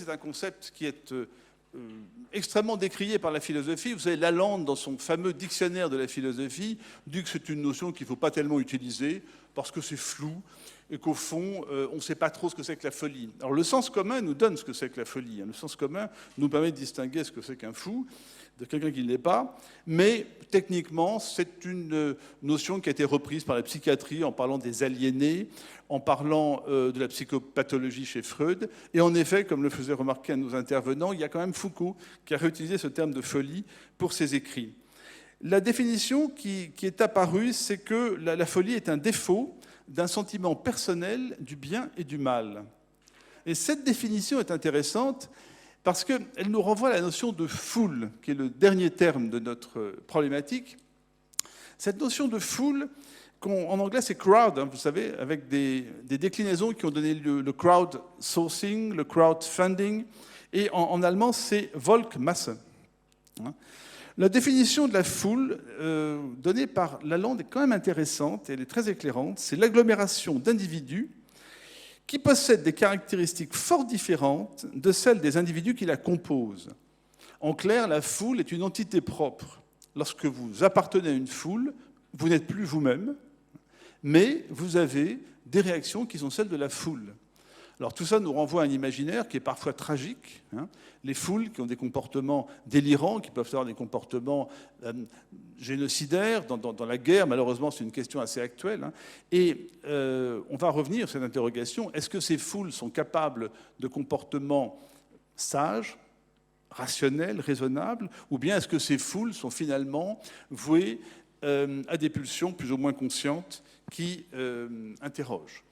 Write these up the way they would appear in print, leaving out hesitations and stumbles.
c'est un concept qui est extrêmement décrié par la philosophie. Vous savez, Lalande, dans son fameux dictionnaire de la philosophie, dit que c'est une notion qu'il ne faut pas tellement utiliser parce que c'est flou et qu'au fond, on ne sait pas trop ce que c'est que la folie. Alors le sens commun nous donne ce que c'est que la folie. Le sens commun nous permet de distinguer ce que c'est qu'un fou de quelqu'un qui ne l'est pas, mais techniquement, c'est une notion qui a été reprise par la psychiatrie en parlant des aliénés, en parlant de la psychopathologie chez Freud. Et en effet, comme le faisait remarquer un de nos intervenants, il y a quand même Foucault qui a réutilisé ce terme de folie pour ses écrits. La définition qui est apparue, c'est que la folie est un défaut d'un sentiment personnel du bien et du mal. Et cette définition est intéressante parce qu'elle nous renvoie à la notion de foule, qui est le dernier terme de notre problématique. Cette notion de foule, en anglais c'est crowd, vous savez, avec des déclinaisons qui ont donné lieu le crowdsourcing, le crowdfunding, et en allemand c'est Volksmasse. La définition de la foule donnée par Lalande est quand même intéressante, elle est très éclairante. C'est l'agglomération d'individus qui possèdent des caractéristiques fort différentes de celles des individus qui la composent. En clair, la foule est une entité propre. Lorsque vous appartenez à une foule, vous n'êtes plus vous-même, mais vous avez des réactions qui sont celles de la foule. Alors tout ça nous renvoie à un imaginaire qui est parfois tragique. Les foules qui ont des comportements délirants, qui peuvent avoir des comportements génocidaires dans la guerre. Malheureusement, c'est une question assez actuelle. Et on va revenir sur cette interrogation. Est-ce que ces foules sont capables de comportements sages, rationnels, raisonnables, ou bien est-ce que ces foules sont finalement vouées à des pulsions plus ou moins conscientes qui interrogent?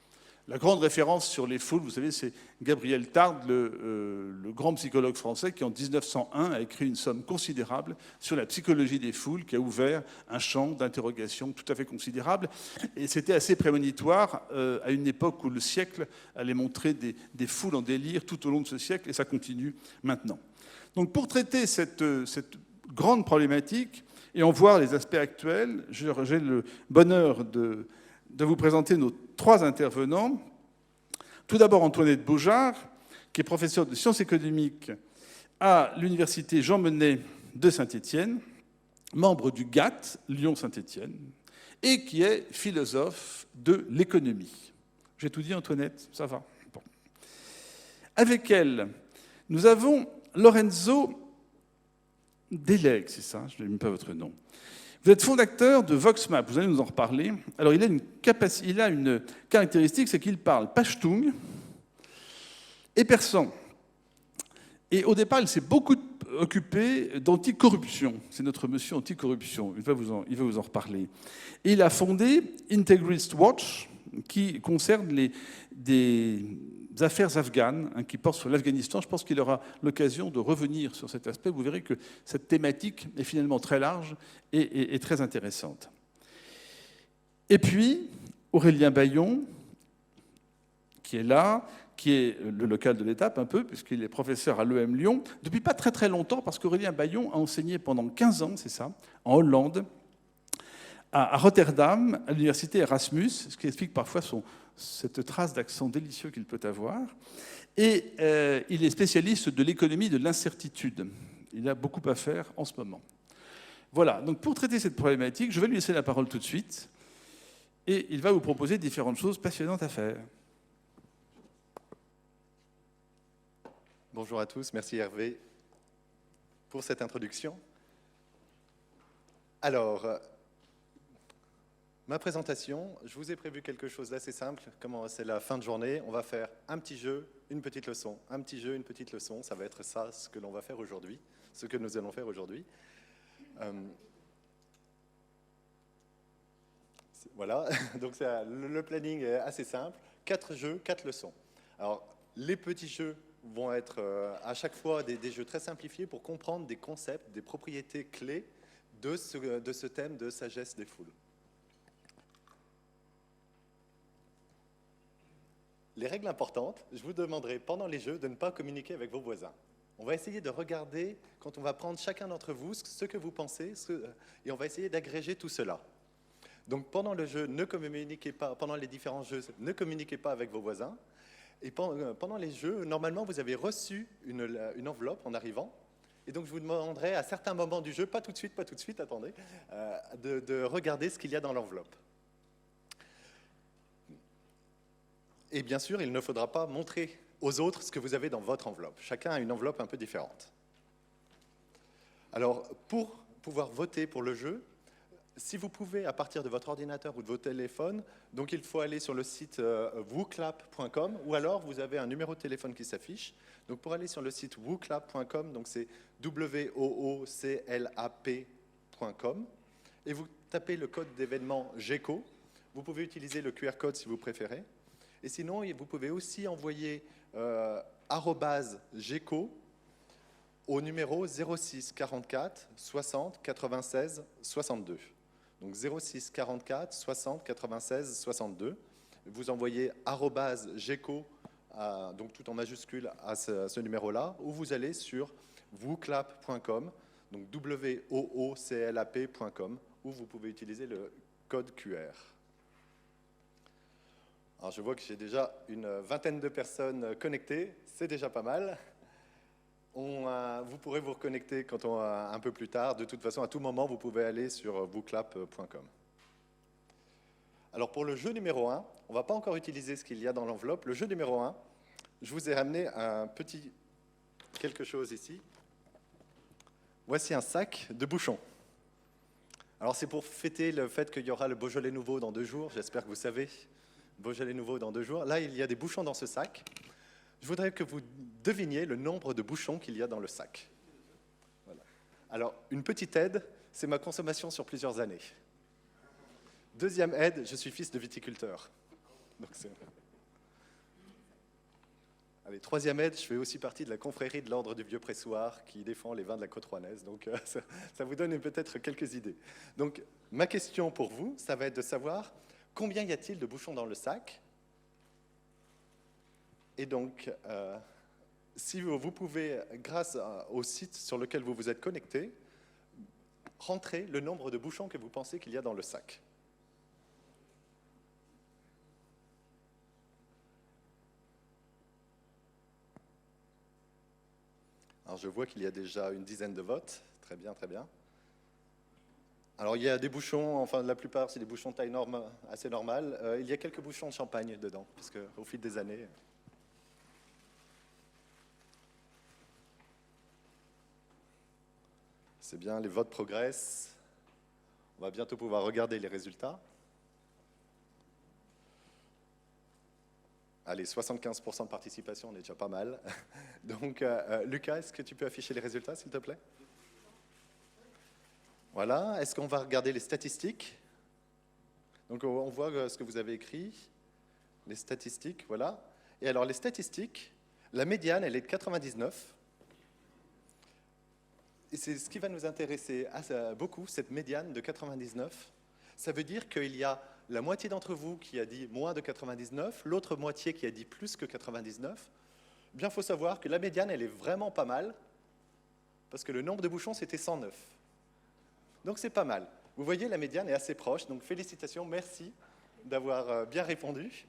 La grande référence sur les foules, vous savez, c'est Gabriel Tarde, le grand psychologue français, qui en 1901 a écrit une somme considérable sur la psychologie des foules, qui a ouvert un champ d'interrogation tout à fait considérable. Et c'était assez prémonitoire à une époque où le siècle allait montrer des foules en délire tout au long de ce siècle, et ça continue maintenant. Donc pour traiter cette grande problématique et en voir les aspects actuels, j'ai le bonheur de vous présenter nos 3 intervenants. Tout d'abord Antoinette Beaujard, qui est professeure de sciences économiques à l'université Jean Monnet de Saint-Étienne, membre du GATT Lyon-Saint-Étienne, et qui est philosophe de l'économie. J'ai tout dit, Antoinette? Ça va. Bon. Avec elle, nous avons Lorenzo Deleg, c'est ça, je n'ai même pas votre nom. Vous êtes fondateur de Voxmap, vous allez nous en reparler. Alors, il a une caractéristique, c'est qu'il parle pachtoun et persan. Et au départ, il s'est beaucoup occupé d'anticorruption. C'est notre monsieur anticorruption, il va vous en reparler. Et il a fondé Integrist Watch, qui concerne des affaires afghanes, qui portent sur l'Afghanistan. Je pense qu'il aura l'occasion de revenir sur cet aspect. Vous verrez que cette thématique est finalement très large et très intéressante. Et puis, Aurélien Baillon, qui est là, qui est le local de l'étape un peu, puisqu'il est professeur à l'EM Lyon, depuis pas très très longtemps, parce qu'Aurélien Baillon a enseigné pendant 15 ans, c'est ça, en Hollande, à Rotterdam, à l'université Erasmus, ce qui explique parfois cette trace d'accent délicieux qu'il peut avoir. Et il est spécialiste de l'économie de l'incertitude. Il a beaucoup à faire en ce moment. Voilà, donc pour traiter cette problématique, je vais lui laisser la parole tout de suite. Et il va vous proposer différentes choses passionnantes à faire. Bonjour à tous, merci Hervé pour cette introduction. Alors, ma présentation, je vous ai prévu quelque chose d'assez simple. Comme c'est la fin de journée, on va faire un petit jeu, une petite leçon. Un petit jeu, une petite leçon, ça va être ça, ce que l'on va faire aujourd'hui, ce que nous allons faire aujourd'hui. Voilà, donc le planning est assez simple. 4 jeux, 4 leçons. Alors, les petits jeux vont être à chaque fois des jeux très simplifiés pour comprendre des concepts, des propriétés clés de ce thème de sagesse des foules. Les règles importantes, je vous demanderai pendant les jeux de ne pas communiquer avec vos voisins. On va essayer de regarder, quand on va prendre chacun d'entre vous, ce que vous pensez, et on va essayer d'agréger tout cela. Donc pendant le jeu, ne communiquez pas, pendant les différents jeux, ne communiquez pas avec vos voisins. Et pendant les jeux, normalement, vous avez reçu une enveloppe en arrivant. Et donc, je vous demanderai à certains moments du jeu, pas tout de suite, attendez, de regarder ce qu'il y a dans l'enveloppe. Et bien sûr, il ne faudra pas montrer aux autres ce que vous avez dans votre enveloppe. Chacun a une enveloppe un peu différente. Alors, pour pouvoir voter pour le jeu, si vous pouvez, à partir de votre ordinateur ou de vos téléphones, donc il faut aller sur le site wooclap.com, ou alors vous avez un numéro de téléphone qui s'affiche. Donc pour aller sur le site wooclap.com, donc c'est wooclap.com, et vous tapez le code d'événement GECO. Vous pouvez utiliser le QR code si vous préférez. Et sinon, vous pouvez aussi envoyer @GECO au numéro 06 44 60 96 62. Donc 06 44 60 96 62. Vous envoyez @GECO, donc tout en majuscule à ce numéro-là, ou vous allez sur wooclap.com, donc wooclap.com, où vous pouvez utiliser le code QR. Alors je vois que j'ai déjà une vingtaine de personnes connectées, c'est déjà pas mal. Vous pourrez vous reconnecter un peu plus tard. De toute façon, à tout moment, vous pouvez aller sur wooclap.com. Alors pour le jeu numéro 1, on ne va pas encore utiliser ce qu'il y a dans l'enveloppe. Le jeu numéro 1, je vous ai ramené un petit quelque chose ici. Voici un sac de bouchons. Alors c'est pour fêter le fait qu'il y aura le Beaujolais nouveau dans 2 jours. J'espère que vous savez, Beaujolais nouveau dans 2 jours. Là, il y a des bouchons dans ce sac. Je voudrais que vous deviniez le nombre de bouchons qu'il y a dans le sac. Voilà. Alors, une petite aide, c'est ma consommation sur plusieurs années. Deuxième aide, je suis fils de viticulteur. Donc Allez, troisième aide, je fais aussi partie de la confrérie de l'Ordre du Vieux Pressoir qui défend les vins de la Côte Rouennaise. Donc, ça vous donne peut-être quelques idées. Donc, ma question pour vous, ça va être de savoir combien y a-t-il de bouchons dans le sac ? Et donc, si vous pouvez, grâce au site sur lequel vous vous êtes connecté, rentrer le nombre de bouchons que vous pensez qu'il y a dans le sac. Alors, je vois qu'il y a déjà une dizaine de votes. Très bien, très bien. Alors, il y a des bouchons, enfin, la plupart, c'est des bouchons de taille assez normale. Il y a quelques bouchons de champagne dedans, parce qu'au fil des années... C'est bien, les votes progressent. On va bientôt pouvoir regarder les résultats. Allez, 75% de participation, on est déjà pas mal. Donc, Lucas, est-ce que tu peux afficher les résultats, s'il te plaît ? Voilà, est-ce qu'on va regarder les statistiques ? Donc, on voit ce que vous avez écrit, les statistiques, voilà. Et alors, les statistiques, la médiane, elle est de 99. Et c'est ce qui va nous intéresser beaucoup, cette médiane de 99. Ça veut dire qu'il y a la moitié d'entre vous qui a dit moins de 99, l'autre moitié qui a dit plus que 99. Eh bien, il faut savoir que la médiane, elle est vraiment pas mal, parce que le nombre de bouchons, c'était 109. Donc, c'est pas mal. Vous voyez, la médiane est assez proche, donc félicitations, merci d'avoir bien répondu.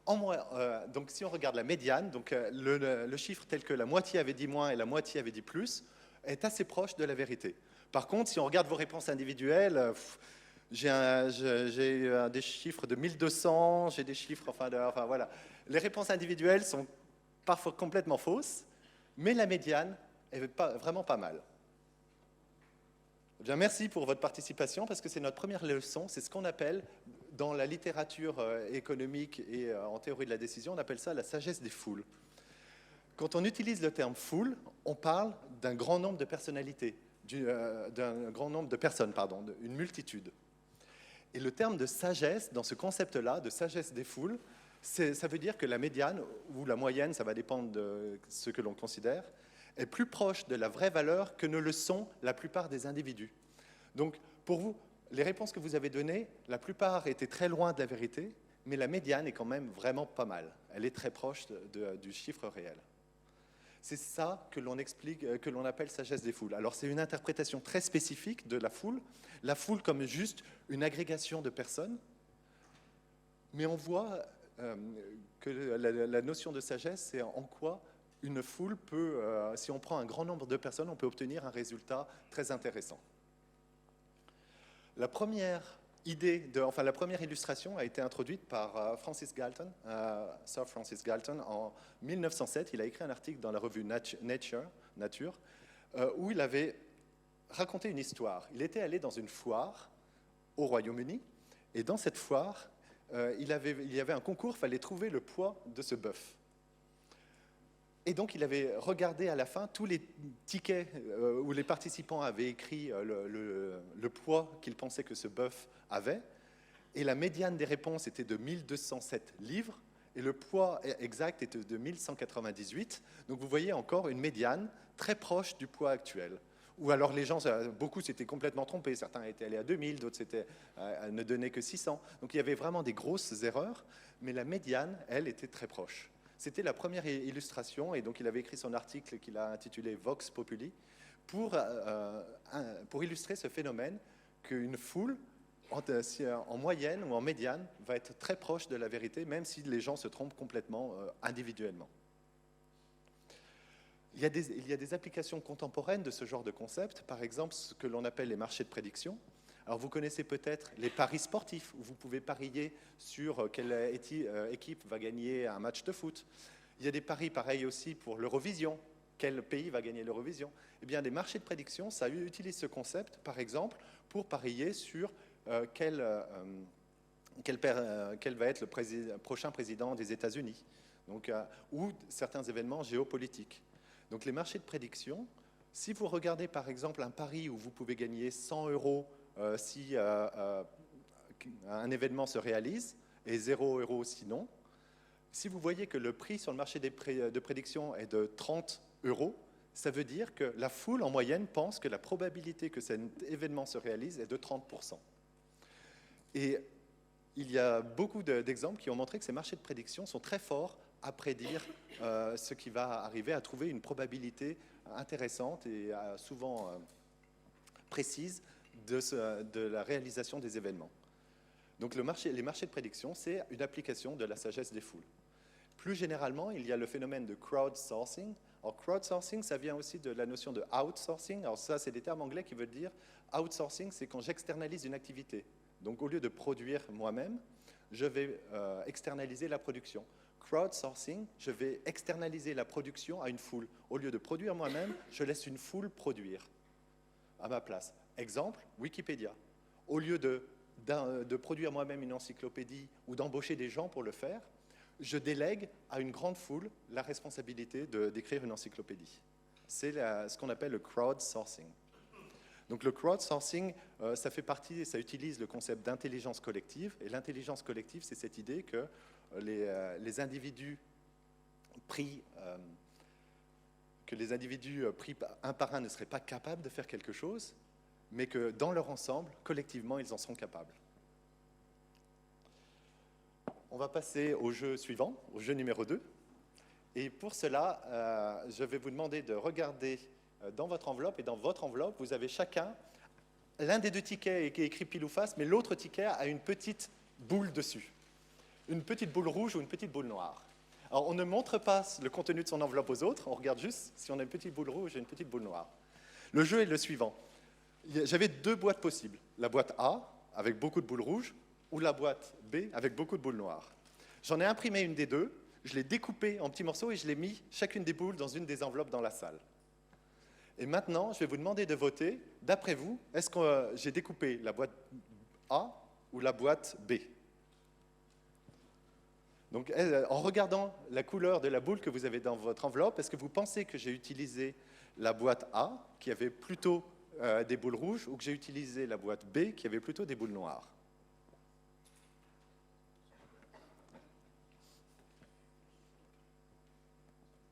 Donc, si on regarde la médiane, donc, le chiffre tel que la moitié avait dit moins et la moitié avait dit plus, est assez proche de la vérité. Par contre, si on regarde vos réponses individuelles, j'ai des chiffres de 1200, j'ai des chiffres, enfin voilà. Les réponses individuelles sont parfois complètement fausses, mais la médiane est vraiment pas mal. Eh bien, merci pour votre participation, parce que c'est notre première leçon, c'est ce qu'on appelle, dans la littérature économique et en théorie de la décision, on appelle ça la sagesse des foules. Quand on utilise le terme « foule », on parle d'un grand nombre de personnalités, d'un grand nombre de personnes, pardon, une multitude. Et le terme de sagesse, dans ce concept-là, de sagesse des foules, ça veut dire que la médiane, ou la moyenne, ça va dépendre de ce que l'on considère, est plus proche de la vraie valeur que ne le sont la plupart des individus. Donc, pour vous, les réponses que vous avez données, la plupart étaient très loin de la vérité, mais la médiane est quand même vraiment pas mal. Elle est très proche du chiffre réel. C'est ça que l'on explique, que l'on appelle sagesse des foules. Alors c'est une interprétation très spécifique de la foule comme juste une agrégation de personnes, mais on voit que la notion de sagesse, c'est en quoi une foule peut, si on prend un grand nombre de personnes, on peut obtenir un résultat très intéressant. La première la première illustration a été introduite par Francis Galton, Sir Francis Galton, en 1907. Il a écrit un article dans la revue Nature, où il avait raconté une histoire. Il était allé dans une foire au Royaume-Uni, et dans cette foire, il y avait un concours, il fallait trouver le poids de ce bœuf. Et donc, il avait regardé à la fin tous les tickets où les participants avaient écrit le poids qu'ils pensaient que ce bœuf avait. Et la médiane des réponses était de 1207 livres. Et le poids exact était de 1198. Donc, vous voyez encore une médiane très proche du poids actuel. Ou alors, les gens, beaucoup s'étaient complètement trompés. Certains étaient allés à 2000, d'autres ne donnaient que 600. Donc, il y avait vraiment des grosses erreurs. Mais la médiane, elle, était très proche. C'était la première illustration, et donc il avait écrit son article qu'il a intitulé Vox Populi, pour illustrer ce phénomène qu'une foule, en moyenne ou en médiane, va être très proche de la vérité, même si les gens se trompent complètement individuellement. Il y a des applications contemporaines de ce genre de concept, par exemple ce que l'on appelle les marchés de prédiction. Alors vous connaissez peut-être les paris sportifs, où vous pouvez parier sur quelle équipe va gagner un match de foot. Il y a des paris pareils aussi pour l'Eurovision, quel pays va gagner l'Eurovision. Eh bien, des marchés de prédiction, ça utilise ce concept, par exemple, pour parier sur quel va être le prochain président des États-Unis, ou certains événements géopolitiques. Donc les marchés de prédiction, si vous regardez par exemple un pari où vous pouvez gagner 100 € si un événement se réalise, et 0 € sinon, si vous voyez que le prix sur le marché de prédiction est de 30 €, ça veut dire que la foule en moyenne pense que la probabilité que cet événement se réalise est de 30%. Et il y a beaucoup d'exemples qui ont montré que ces marchés de prédiction sont très forts à prédire ce qui va arriver, à trouver une probabilité intéressante et souvent précise de la réalisation des événements. Donc les marchés de prédiction, c'est une application de la sagesse des foules. Plus généralement, il y a le phénomène de crowdsourcing. Alors crowdsourcing, ça vient aussi de la notion de outsourcing. Alors ça, c'est des termes anglais qui veulent dire outsourcing, c'est quand j'externalise une activité. Donc au lieu de produire moi-même, je vais externaliser la production. Crowdsourcing, je vais externaliser la production à une foule. Au lieu de produire moi-même, je laisse une foule produire à ma place. Exemple, Wikipédia. Au lieu de produire moi-même une encyclopédie ou d'embaucher des gens pour le faire, je délègue à une grande foule la responsabilité d'écrire une encyclopédie. C'est ce qu'on appelle le crowdsourcing. Donc le crowdsourcing, ça fait partie, ça utilise le concept d'intelligence collective. Et l'intelligence collective, c'est cette idée que les individus pris un par un ne seraient pas capables de faire quelque chose, mais que dans leur ensemble, collectivement, ils en sont capables. On va passer au jeu suivant, au jeu numéro 2. Et pour cela, je vais vous demander de regarder dans votre enveloppe. Et dans votre enveloppe, vous avez chacun, l'un des deux tickets qui est écrit pile ou face, mais l'autre ticket a une petite boule dessus. Une petite boule rouge ou une petite boule noire. Alors, on ne montre pas le contenu de son enveloppe aux autres, on regarde juste si on a une petite boule rouge et une petite boule noire. Le jeu est le suivant. J'avais deux boîtes possibles. La boîte A, avec beaucoup de boules rouges, ou la boîte B, avec beaucoup de boules noires. J'en ai imprimé une des deux, je l'ai découpée en petits morceaux et je l'ai mis chacune des boules dans une des enveloppes dans la salle. Et maintenant, je vais vous demander de voter, d'après vous, est-ce que j'ai découpé la boîte A ou la boîte B ? Donc, en regardant la couleur de la boule que vous avez dans votre enveloppe, est-ce que vous pensez que j'ai utilisé la boîte A, qui avait plutôt des boules rouges, ou que j'ai utilisé la boîte B, qui avait plutôt des boules noires ?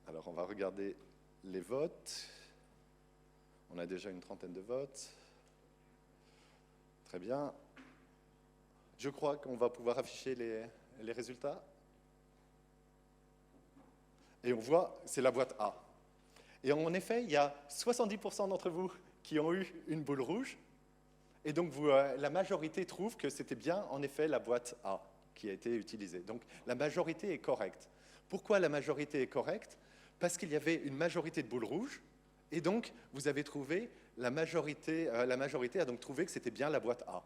Alors, on va regarder les votes. On a déjà une trentaine de votes. Très bien. Je crois qu'on va pouvoir afficher les résultats. Et on voit, c'est la boîte A. Et en effet, il y a 70% d'entre vous qui ont eu une boule rouge. Et donc, la majorité trouve que c'était bien, en effet, la boîte A qui a été utilisé. Donc la majorité est correcte. Pourquoi la majorité est correcte? Parce qu'il y avait une majorité de boules rouges, et donc vous avez trouvé la majorité a donc trouvé que c'était bien la boîte A.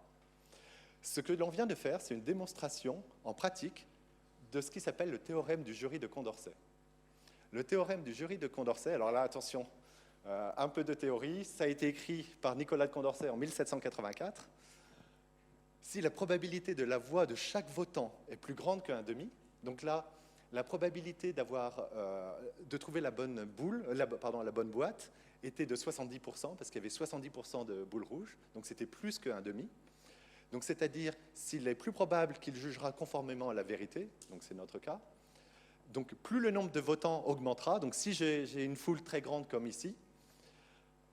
Ce que l'on vient de faire, c'est une démonstration en pratique de ce qui s'appelle le théorème du jury de Condorcet. Le théorème du jury de Condorcet, alors là, attention, un peu de théorie, ça a été écrit par Nicolas de Condorcet en 1784. Si la probabilité de la voix de chaque votant est plus grande qu'un demi, donc là, la probabilité de trouver la bonne boîte était de 70%, parce qu'il y avait 70% de boules rouges, donc c'était plus qu'un demi. Donc c'est-à-dire, s'il est plus probable qu'il jugera conformément à la vérité, donc c'est notre cas, donc plus le nombre de votants augmentera, donc si j'ai une foule très grande comme ici,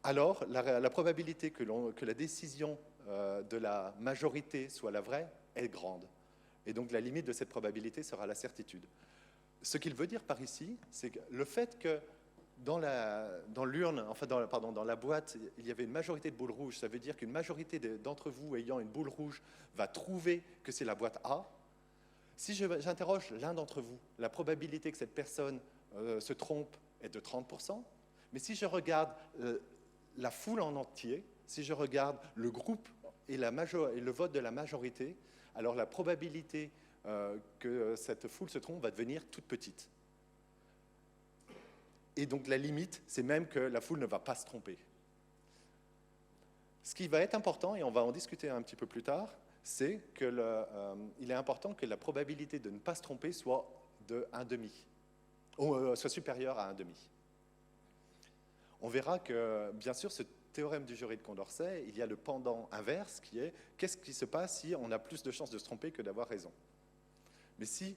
alors la probabilité que la décision de la majorité soit la vraie est grande. Et donc la limite de cette probabilité sera la certitude. Ce qu'il veut dire par ici, c'est que le fait que dans l'urne, enfin dans la boîte, il y avait une majorité de boules rouges, ça veut dire qu'une majorité d'entre vous ayant une boule rouge va trouver que c'est la boîte A. Si j'interroge l'un d'entre vous, la probabilité que cette personne se trompe est de 30%, mais si je regarde la foule en entier, si je regarde le groupe et le vote de la majorité, alors la probabilité que cette foule se trompe va devenir toute petite. Et donc la limite, c'est même que la foule ne va pas se tromper. Ce qui va être important, et on va en discuter un petit peu plus tard, c'est qu'il est important que la probabilité de ne pas se tromper soit de 1,5, ou soit supérieure à 1,5. On verra que, bien sûr, ce théorème du jury de Condorcet, il y a le pendant inverse qui est qu'est-ce qui se passe si on a plus de chances de se tromper que d'avoir raison. Mais si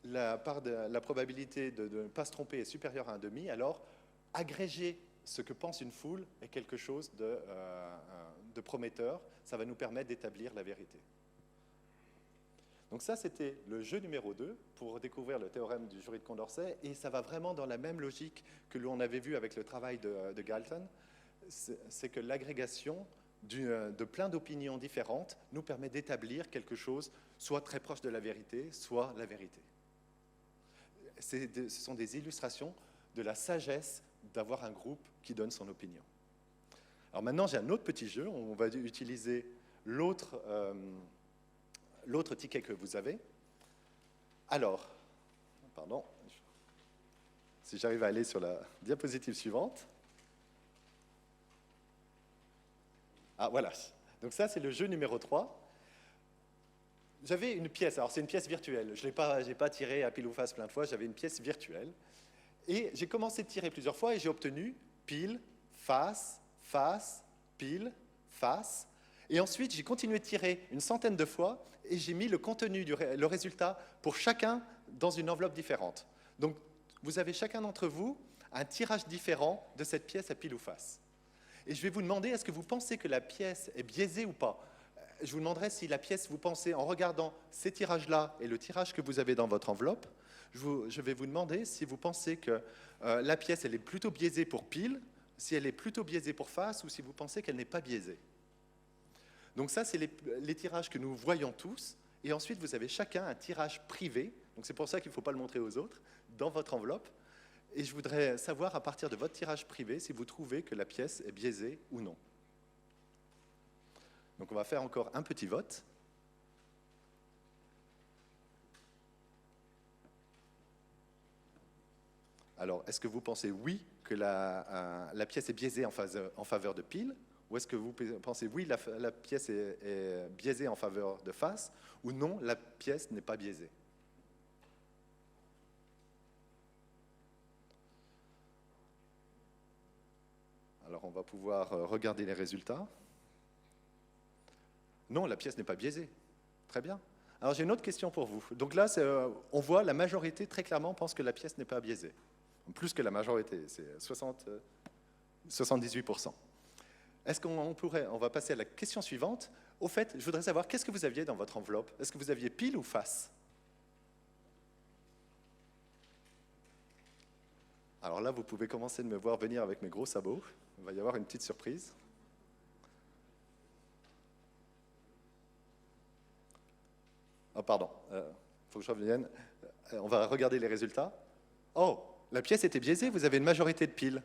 la probabilité de ne pas se tromper est supérieure à 1,5, alors agréger ce que pense une foule est quelque chose de prometteur. Ça va nous permettre d'établir la vérité. Donc ça, c'était le jeu numéro 2 pour découvrir le théorème du jury de Condorcet, et ça va vraiment dans la même logique que l'on avait vu avec le travail de Galton. C'est que l'agrégation de plein d'opinions différentes nous permet d'établir quelque chose soit très proche de la vérité, soit la vérité. Ce sont des illustrations de la sagesse d'avoir un groupe qui donne son opinion. Alors maintenant, j'ai un autre petit jeu. On va utiliser l'autre ticket que vous avez. Alors, pardon, si j'arrive à aller sur la diapositive suivante. Ah, voilà. Donc ça, c'est le jeu numéro 3. J'avais une pièce, alors c'est une pièce virtuelle. Je n'ai pas tiré à pile ou face plein de fois, j'avais une pièce virtuelle. Et j'ai commencé de tirer plusieurs fois et j'ai obtenu pile, face, face, pile, face. Et ensuite, j'ai continué de tirer une centaine de fois et j'ai mis le contenu, le résultat pour chacun dans une enveloppe différente. Donc, vous avez chacun d'entre vous un tirage différent de cette pièce à pile ou face. Et je vais vous demander, est-ce que vous pensez que la pièce est biaisée ou pas? Je vous demanderai si la pièce, vous pensez, en regardant ces tirages-là et le tirage que vous avez dans votre enveloppe, je vais vous demander si vous pensez que la pièce, elle est plutôt biaisée pour pile, si elle est plutôt biaisée pour face, ou si vous pensez qu'elle n'est pas biaisée. Donc ça, c'est les tirages que nous voyons tous. Et ensuite, vous avez chacun un tirage privé. Donc c'est pour ça qu'il ne faut pas le montrer aux autres, dans votre enveloppe. Et je voudrais savoir, à partir de votre tirage privé, si vous trouvez que la pièce est biaisée ou non. Donc on va faire encore un petit vote. Alors, est-ce que vous pensez oui que la pièce est biaisée en faveur de pile, ou est-ce que vous pensez oui, la pièce est biaisée en faveur de face, ou non, la pièce n'est pas biaisée? Alors, on va pouvoir regarder les résultats. Non, la pièce n'est pas biaisée. Très bien. Alors, j'ai une autre question pour vous. Donc là, on voit la majorité, très clairement, pense que la pièce n'est pas biaisée. Plus que la majorité, c'est 78%. Est-ce on va passer à la question suivante. Au fait, je voudrais savoir, qu'est-ce que vous aviez dans votre enveloppe? Est-ce que vous aviez pile ou face? Alors là, vous pouvez commencer de me voir venir avec mes gros sabots. Il va y avoir une petite surprise. Oh, pardon, faut que je revienne. On va regarder les résultats. Oh, la pièce était biaisée, vous avez une majorité de piles.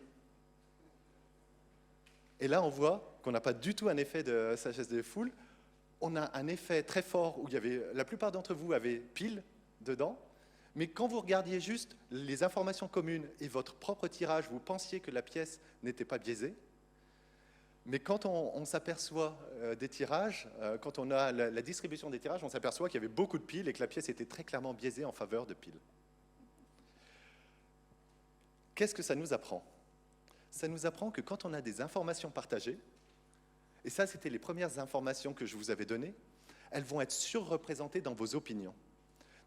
Et là, on voit qu'on n'a pas du tout un effet de sagesse des foules. On a un effet très fort où la plupart d'entre vous avaient pile dedans. Mais quand vous regardiez juste les informations communes et votre propre tirage, vous pensiez que la pièce n'était pas biaisée. Mais quand on s'aperçoit des tirages, quand on a la distribution des tirages, on s'aperçoit qu'il y avait beaucoup de piles et que la pièce était très clairement biaisée en faveur de piles. Qu'est-ce que ça nous apprend? Ça nous apprend que quand on a des informations partagées, et ça c'était les premières informations que je vous avais données, elles vont être surreprésentées dans vos opinions.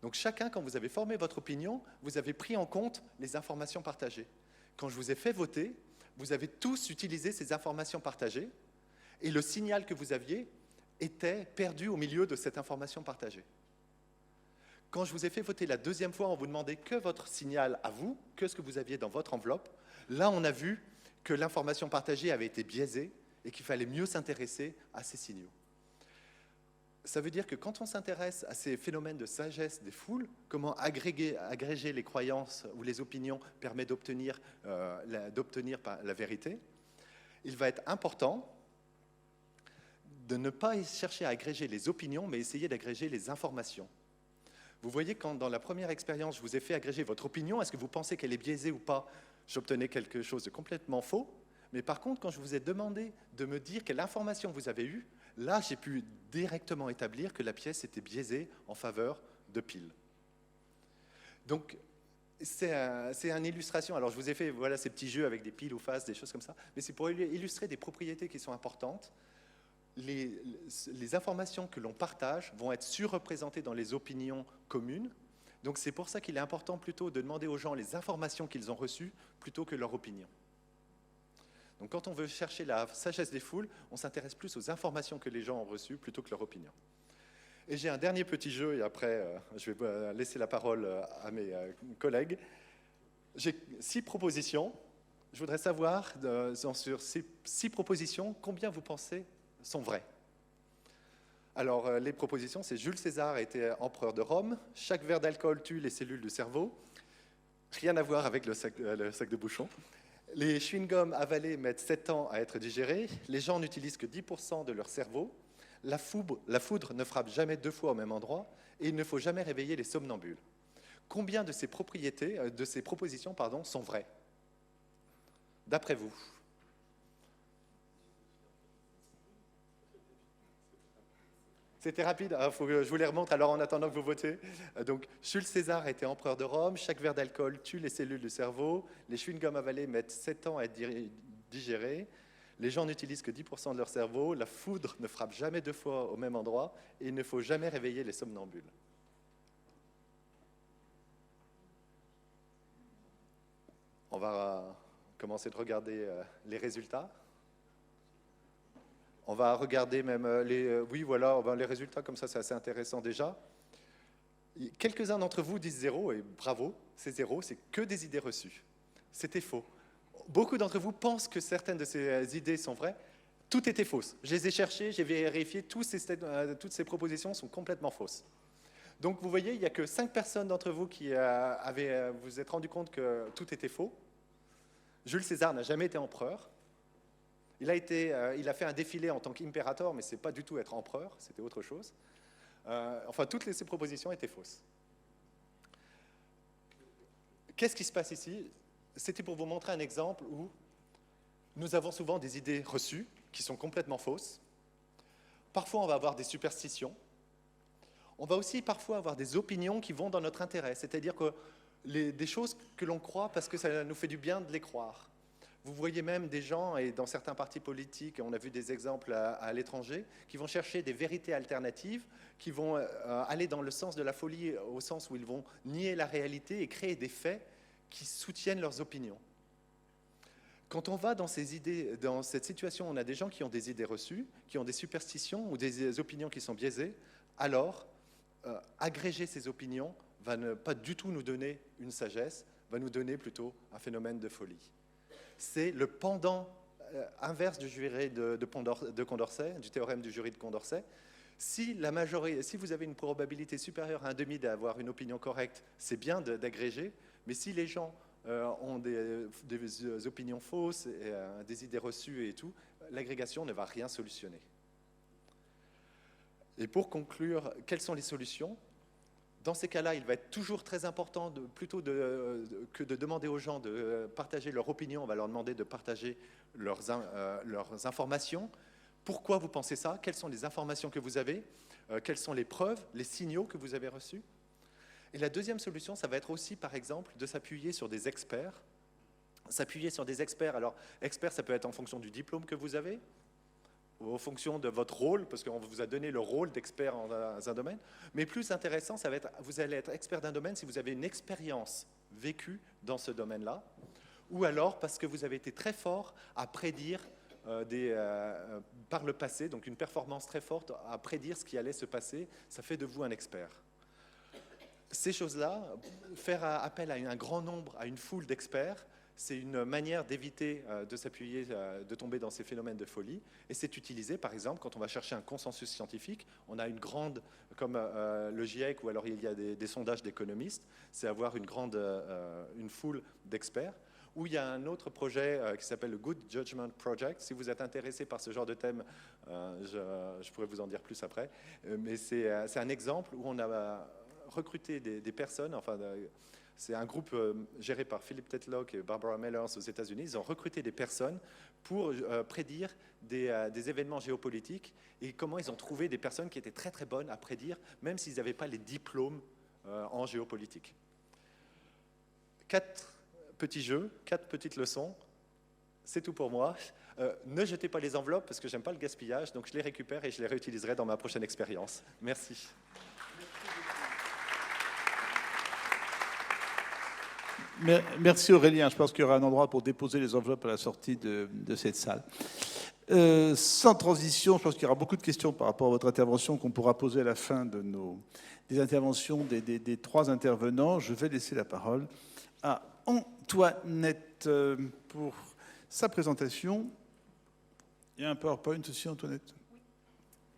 Donc chacun, quand vous avez formé votre opinion, vous avez pris en compte les informations partagées. Quand je vous ai fait voter, vous avez tous utilisé ces informations partagées et le signal que vous aviez était perdu au milieu de cette information partagée. Quand je vous ai fait voter la deuxième fois, on vous demandait que votre signal à vous, que ce que vous aviez dans votre enveloppe. Là, on a vu que l'information partagée avait été biaisée et qu'il fallait mieux s'intéresser à ces signaux. Ça veut dire que quand on s'intéresse à ces phénomènes de sagesse des foules, comment agréger les croyances ou les opinions permet d'obtenir la vérité, il va être important de ne pas chercher à agréger les opinions, mais essayer d'agréger les informations. Vous voyez, quand dans la première expérience, je vous ai fait agréger votre opinion, est-ce que vous pensez qu'elle est biaisée ou pas? J'obtenais quelque chose de complètement faux. Mais par contre, quand je vous ai demandé de me dire quelle information vous avez eue, là, j'ai pu directement établir que la pièce était biaisée en faveur de pile. Donc, c'est une illustration. Alors, je vous ai fait voilà, ces petits jeux avec des piles ou faces, des choses comme ça. Mais c'est pour illustrer des propriétés qui sont importantes. Les informations que l'on partage vont être surreprésentées dans les opinions communes. Donc, c'est pour ça qu'il est important plutôt de demander aux gens les informations qu'ils ont reçues plutôt que leur opinion. Donc quand on veut chercher la sagesse des foules, on s'intéresse plus aux informations que les gens ont reçues plutôt que leur opinion. Et j'ai un dernier petit jeu, et après je vais laisser la parole à mes collègues. J'ai 6 propositions. Je voudrais savoir, sur ces 6 propositions, combien vous pensez sont vraies. Alors les propositions, c'est Jules César était empereur de Rome, chaque verre d'alcool tue les cellules du cerveau, rien à voir avec le sac de bouchon. Les chewing-gums avalés mettent 7 ans à être digérés. Les gens n'utilisent que 10% de leur cerveau. La foudre ne frappe jamais 2 fois au même endroit. Et il ne faut jamais réveiller les somnambules. Combien de ces propositions sont vraies, d'après vous? C'était rapide, faut que je vous les remonte alors en attendant que vous votez. Donc, Jules César était empereur de Rome, chaque verre d'alcool tue les cellules du cerveau, les chewing-gums avalés mettent 7 ans à être digérés, les gens n'utilisent que 10% de leur cerveau, la foudre ne frappe jamais 2 fois au même endroit, et il ne faut jamais réveiller les somnambules. On va commencer de regarder les résultats. On va regarder même les résultats, comme ça c'est assez intéressant déjà. Quelques-uns d'entre vous disent 0, et bravo, c'est 0, c'est que des idées reçues. C'était faux. Beaucoup d'entre vous pensent que certaines de ces idées sont vraies. Tout était fausse. Je les ai cherchées, j'ai vérifié, toutes ces propositions sont complètement fausses. Donc vous voyez, il n'y a que 5 personnes d'entre vous qui vous êtes rendu compte que tout était faux. Jules César n'a jamais été empereur. Il a fait un défilé en tant qu'impérator, mais ce n'est pas du tout être empereur, c'était autre chose. Toutes ces propositions étaient fausses. Qu'est-ce qui se passe ici? C'était pour vous montrer un exemple où nous avons souvent des idées reçues qui sont complètement fausses. Parfois, on va avoir des superstitions. On va aussi parfois avoir des opinions qui vont dans notre intérêt, c'est-à-dire que des choses que l'on croit parce que ça nous fait du bien de les croire. Vous voyez même des gens, et dans certains partis politiques, on a vu des exemples à l'étranger, qui vont chercher des vérités alternatives, qui vont aller dans le sens de la folie, au sens où ils vont nier la réalité et créer des faits qui soutiennent leurs opinions. Quand on va dans cette situation, on a des gens qui ont des idées reçues, qui ont des superstitions ou des opinions qui sont biaisées, alors agréger ces opinions va ne pas du tout nous donner une sagesse, va nous donner plutôt un phénomène de folie. C'est le pendant inverse du jury de Condorcet, du théorème du jury de Condorcet. Si vous avez une probabilité supérieure à 1,5 d'avoir une opinion correcte, c'est bien d'agréger, mais si les gens ont des opinions fausses, et, des idées reçues et tout, l'agrégation ne va rien solutionner. Et pour conclure, quelles sont les solutions ? Dans ces cas-là, il va être toujours très important, plutôt que de demander aux gens de partager leur opinion, on va leur demander de partager leurs informations. Pourquoi vous pensez ça? Quelles sont les informations que vous avez? Quelles sont les preuves, les signaux que vous avez reçus? Et la deuxième solution, ça va être aussi, par exemple, de s'appuyer sur des experts. S'appuyer sur des experts. Alors, experts, ça peut être en fonction du diplôme que vous avez, ou en fonction de votre rôle, parce qu'on vous a donné le rôle d'expert dans un domaine. Mais plus intéressant, ça va être, vous allez être expert d'un domaine si vous avez une expérience vécue dans ce domaine-là, ou alors parce que vous avez été très fort à prédire par le passé, donc une performance très forte à prédire ce qui allait se passer, ça fait de vous un expert. Ces choses-là, faire appel à un grand nombre, à une foule d'experts, c'est une manière d'éviter de s'appuyer, de tomber dans ces phénomènes de folie. Et c'est utilisé, par exemple, quand on va chercher un consensus scientifique, on a une grande, comme le GIEC, ou alors il y a des sondages d'économistes, c'est avoir une foule d'experts. Ou il y a un autre projet qui s'appelle le Good Judgment Project. Si vous êtes intéressé par ce genre de thème, je pourrais vous en dire plus après. Mais c'est un exemple où on a recruté des personnes, c'est un groupe géré par Philip Tetlock et Barbara Mellers aux États-Unis. Ils ont recruté des personnes pour prédire des événements géopolitiques et comment ils ont trouvé des personnes qui étaient très très bonnes à prédire, même s'ils n'avaient pas les diplômes en géopolitique. 4 petits jeux, 4 petites leçons. C'est tout pour moi. Ne jetez pas les enveloppes parce que j'aime pas le gaspillage, donc je les récupère et je les réutiliserai dans ma prochaine expérience. Merci. Merci Aurélien. Je pense qu'il y aura un endroit pour déposer les enveloppes à la sortie de cette salle. Sans transition, je pense qu'il y aura beaucoup de questions par rapport à votre intervention qu'on pourra poser à la fin des interventions des 3 intervenants. Je vais laisser la parole à Antoinette pour sa présentation. Il y a un PowerPoint aussi, Antoinette? Oui.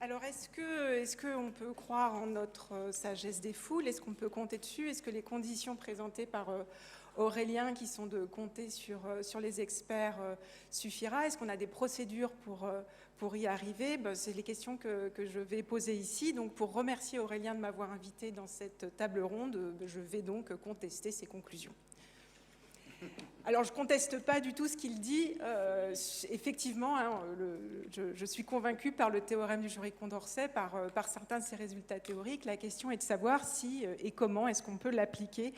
Alors, est-ce qu'on peut croire en notre sagesse des foules? Est-ce qu'on peut compter dessus? Est-ce que les conditions présentées par Aurélien, qui sont de compter sur les experts, suffira? Est-ce qu'on a des procédures pour y arriver? C'est les questions que je vais poser ici. Donc, pour remercier Aurélien de m'avoir invité dans cette table ronde, je vais donc contester ses conclusions. Alors, je ne conteste pas du tout ce qu'il dit. Effectivement, je suis convaincue par le théorème du jury Condorcet, par certains de ses résultats théoriques. La question est de savoir si et comment est-ce qu'on peut l'appliquer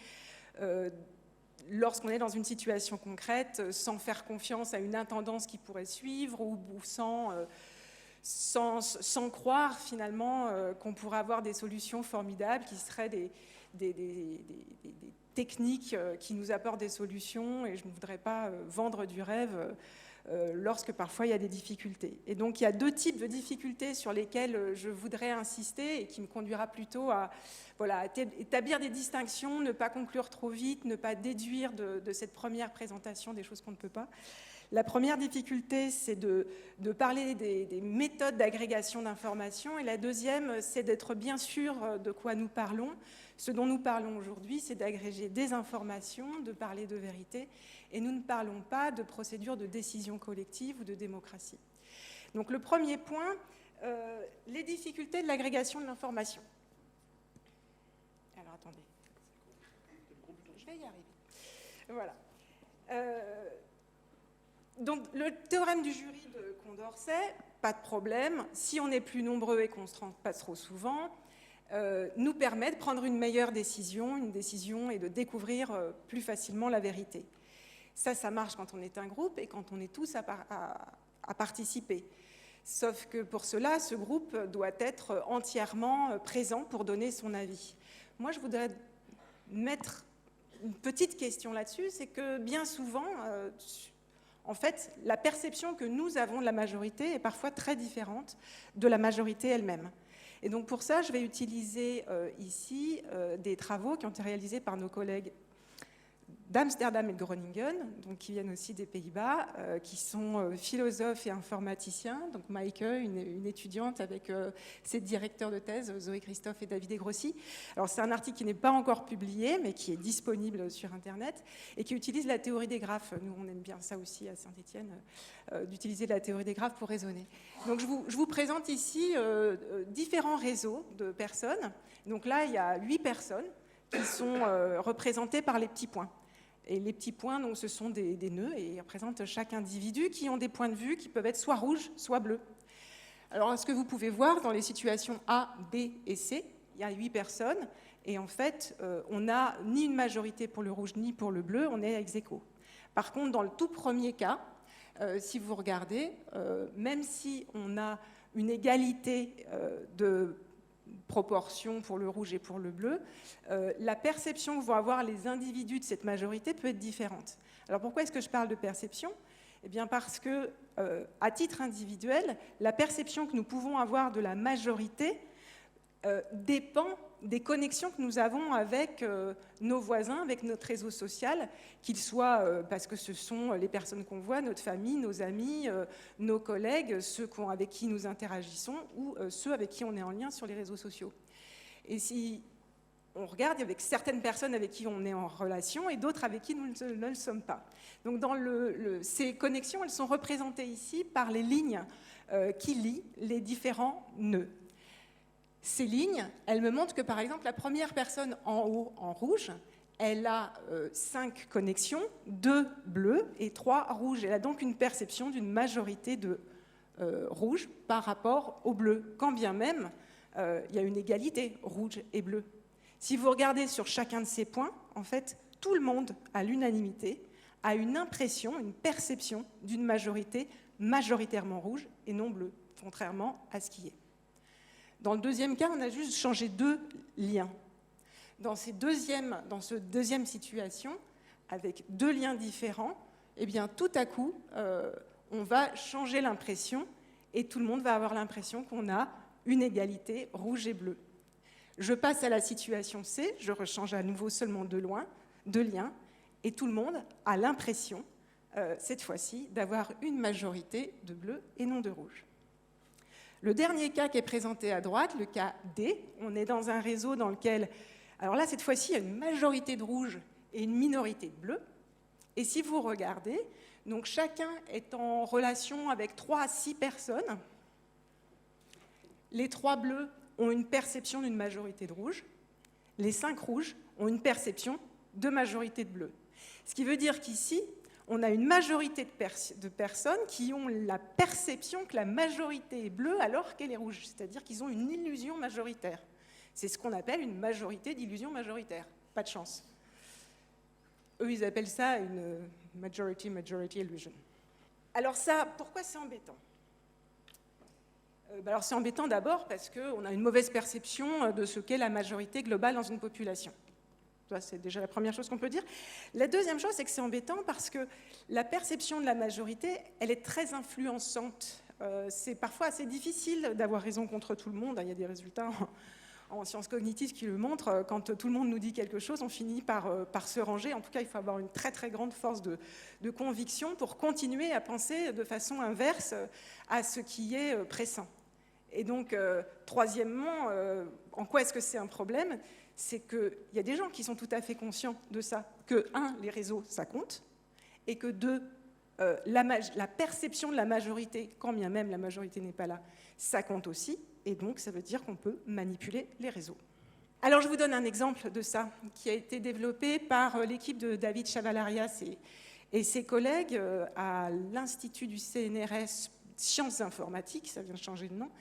lorsqu'on est dans une situation concrète, sans faire confiance à une intendance qui pourrait suivre ou sans croire finalement qu'on pourrait avoir des solutions formidables qui seraient des techniques qui nous apportent des solutions, et je ne voudrais pas vendre du rêve lorsque parfois il y a des difficultés. Et donc il y a 2 types de difficultés sur lesquelles je voudrais insister et qui me conduira plutôt à établir des distinctions, ne pas conclure trop vite, ne pas déduire de cette première présentation des choses qu'on ne peut pas. La première difficulté, c'est de parler des méthodes d'agrégation d'informations, et la deuxième, c'est d'être bien sûr de quoi nous parlons. Ce dont nous parlons aujourd'hui, c'est d'agréger des informations, de parler de vérité, et nous ne parlons pas de procédure de décision collective ou de démocratie. Donc le premier point, les difficultés de l'agrégation de l'information. Alors attendez, je vais y arriver. Voilà. Donc le théorème du jury de Condorcet, pas de problème, si on est plus nombreux et qu'on se trompe pas trop souvent, nous permet de prendre une meilleure décision, et de découvrir plus facilement la vérité. Ça marche quand on est un groupe et quand on est tous à participer. Sauf que pour cela, ce groupe doit être entièrement présent pour donner son avis. Moi, je voudrais mettre une petite question là-dessus, c'est que bien souvent, en fait, la perception que nous avons de la majorité est parfois très différente de la majorité elle-même. Et donc pour ça, je vais utiliser ici des travaux qui ont été réalisés par nos collègues d'Amsterdam et de Groningen, donc qui viennent aussi des Pays-Bas, qui sont philosophes et informaticiens. Donc Maike, une étudiante avec ses directeurs de thèse, Zoé Christophe et David Egrossi. Alors c'est un article qui n'est pas encore publié, mais qui est disponible sur Internet et qui utilise la théorie des graphes. Nous, on aime bien ça aussi à Saint-Étienne, d'utiliser la théorie des graphes pour raisonner. Donc je vous présente ici différents réseaux de personnes. Donc là, il y a 8 personnes qui sont représentées par les petits points. Et les petits points, donc, ce sont des nœuds et ils représentent chaque individu qui ont des points de vue qui peuvent être soit rouges, soit bleus. Alors, ce que vous pouvez voir dans les situations A, B et C, il y a 8 personnes et en fait, on n'a ni une majorité pour le rouge ni pour le bleu, on est ex aequo. Par contre, dans le tout premier cas, si vous regardez, même si on a une égalité de proportion pour le rouge et pour le bleu, la perception que vont avoir les individus de cette majorité peut être différente. Alors pourquoi est-ce que je parle de perception ? Eh bien parce que, à titre individuel, la perception que nous pouvons avoir de la majorité dépend des connexions que nous avons avec nos voisins, avec notre réseau social, qu'ils soient, parce que ce sont les personnes qu'on voit, notre famille, nos amis, nos collègues, ceux avec qui nous interagissons ou ceux avec qui on est en lien sur les réseaux sociaux. Et si on regarde avec certaines personnes avec qui on est en relation et d'autres avec qui nous ne le sommes pas. Donc dans ces connexions, elles sont représentées ici par les lignes qui lient les différents nœuds. Ces lignes, elles me montrent que, par exemple, la première personne en haut, en rouge, elle a 5 connexions, 2 bleus et 3 rouges. Elle a donc une perception d'une majorité de rouge par rapport au bleu, quand bien même il y a une égalité rouge et bleu. Si vous regardez sur chacun de ces points, en fait, tout le monde, à l'unanimité, a une impression, une perception d'une majorité majoritairement rouge et non bleue, contrairement à ce qui est. Dans le deuxième cas, on a juste changé 2 liens. Dans cette deuxième situation, avec 2 liens différents, eh bien, tout à coup, on va changer l'impression et tout le monde va avoir l'impression qu'on a une égalité rouge et bleu. Je passe à la situation C, je rechange à nouveau seulement 2 liens, et tout le monde a l'impression, cette fois-ci, d'avoir une majorité de bleu et non de rouge. Le dernier cas qui est présenté à droite, le cas D, on est dans un réseau dans lequel, alors là, cette fois-ci, il y a une majorité de rouge et une minorité de bleu. Et si vous regardez, donc chacun est en relation avec 3 à 6 personnes. Les 3 bleus ont une perception d'une majorité de rouge. Les 5 rouges ont une perception de majorité de bleu. Ce qui veut dire qu'ici, on a une majorité de personnes qui ont la perception que la majorité est bleue alors qu'elle est rouge, c'est-à-dire qu'ils ont une illusion majoritaire. C'est ce qu'on appelle une majorité d'illusion majoritaire. Pas de chance. Eux, ils appellent ça une majority illusion. Alors ça, pourquoi c'est embêtant ? Alors c'est embêtant d'abord parce qu'on a une mauvaise perception de ce qu'est la majorité globale dans une population. Ça, c'est déjà la première chose qu'on peut dire. La deuxième chose, c'est que c'est embêtant parce que la perception de la majorité, elle est très influençante. C'est parfois assez difficile d'avoir raison contre tout le monde. Il y a des résultats en sciences cognitives qui le montrent. Quand tout le monde nous dit quelque chose, on finit par se ranger. En tout cas, il faut avoir une très très grande force de conviction pour continuer à penser de façon inverse à ce qui est pressant. Et donc, troisièmement, en quoi est-ce que c'est un problème ? C'est qu'il y a des gens qui sont tout à fait conscients de ça, que, 1, les réseaux, ça compte, et que 2, la perception de la majorité, quand bien même la majorité n'est pas là, ça compte aussi, et donc ça veut dire qu'on peut manipuler les réseaux. Alors je vous donne un exemple de ça, qui a été développé par l'équipe de David Chavalarias et ses collègues à l'Institut du CNRS Sciences informatiques, ça vient de changer de nom.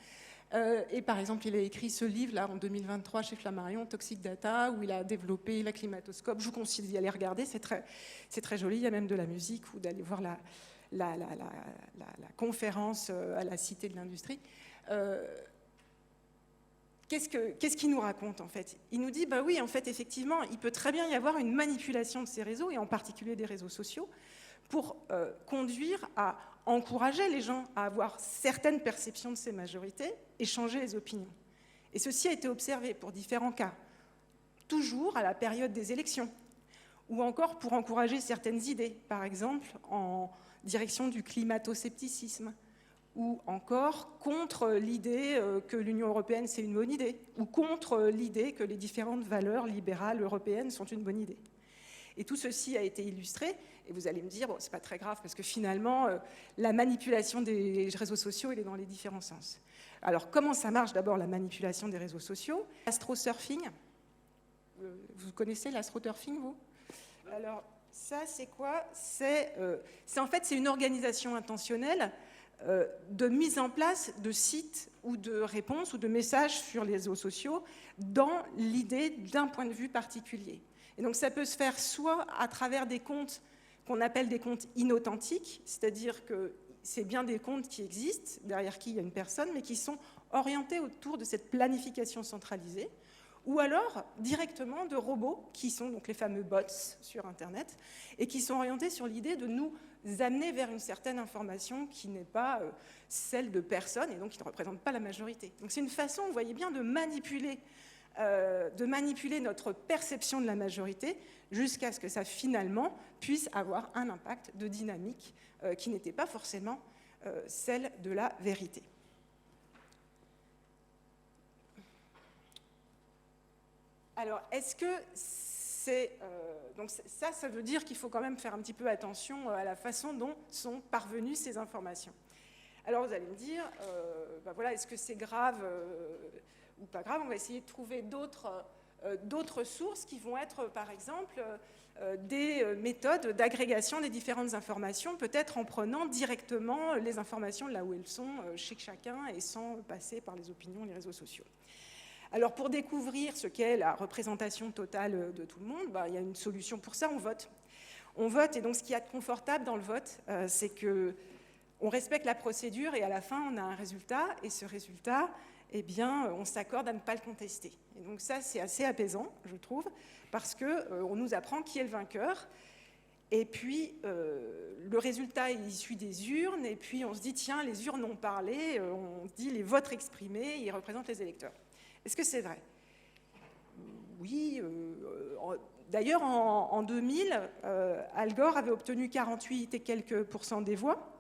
Et par exemple, il a écrit ce livre-là en 2023 chez Flammarion, Toxic Data, où il a développé la climatoscope. Je vous conseille d'y aller regarder, c'est très joli. Il y a même de la musique ou d'aller voir la conférence à la Cité de l'Industrie. Qu'est-ce qu'il nous raconte en fait ? Il nous dit, bah oui, en fait, effectivement, il peut très bien y avoir une manipulation de ces réseaux, et en particulier des réseaux sociaux, pour conduire à encourager les gens à avoir certaines perceptions de ces majorités et changer les opinions. Et ceci a été observé pour différents cas, toujours à la période des élections, ou encore pour encourager certaines idées, par exemple en direction du climato-scepticisme, ou encore contre l'idée que l'Union européenne c'est une bonne idée, ou contre l'idée que les différentes valeurs libérales européennes sont une bonne idée. Et tout ceci a été illustré, et vous allez me dire, bon, c'est pas très grave, parce que finalement, la manipulation des réseaux sociaux, elle est dans les différents sens. Alors, comment ça marche d'abord, la manipulation des réseaux sociaux? L'astrosurfing, vous connaissez l'astroturfing, vous? Alors, ça, c'est quoi? En fait, c'est une organisation intentionnelle de mise en place de sites ou de réponses ou de messages sur les réseaux sociaux dans l'idée d'un point de vue particulier. Et donc ça peut se faire soit à travers des comptes qu'on appelle des comptes inauthentiques, c'est-à-dire que c'est bien des comptes qui existent, derrière qui il y a une personne, mais qui sont orientés autour de cette planification centralisée, ou alors directement de robots, qui sont donc les fameux bots sur Internet, et qui sont orientés sur l'idée de nous amener vers une certaine information qui n'est pas celle de personnes, et donc qui ne représente pas la majorité. Donc c'est une façon, vous voyez bien, de manipuler notre perception de la majorité jusqu'à ce que ça, finalement, puisse avoir un impact de dynamique qui n'était pas forcément celle de la vérité. Alors, est-ce que c'est... donc ça veut dire qu'il faut quand même faire un petit peu attention à la façon dont sont parvenues ces informations. Alors, vous allez me dire, voilà, est-ce que c'est grave ou pas grave? On va essayer de trouver d'autres sources qui vont être, par exemple, des méthodes d'agrégation des différentes informations, peut-être en prenant directement les informations là où elles sont chez chacun et sans passer par les opinions, les réseaux sociaux. Alors, pour découvrir ce qu'est la représentation totale de tout le monde, il y a une solution pour ça, on vote. On vote, et donc ce qu'il y a de confortable dans le vote, c'est qu'on respecte la procédure et à la fin, on a un résultat, et ce résultat, eh bien, on s'accorde à ne pas le contester. Et donc ça, c'est assez apaisant, je trouve, parce qu'on nous apprend qui est le vainqueur, et puis le résultat est issu des urnes, et puis on se dit, tiens, les urnes ont parlé, on dit les votes exprimés, ils représentent les électeurs. Est-ce que c'est vrai? Oui. D'ailleurs, en 2000, Al Gore avait obtenu 48 et quelques % des voix,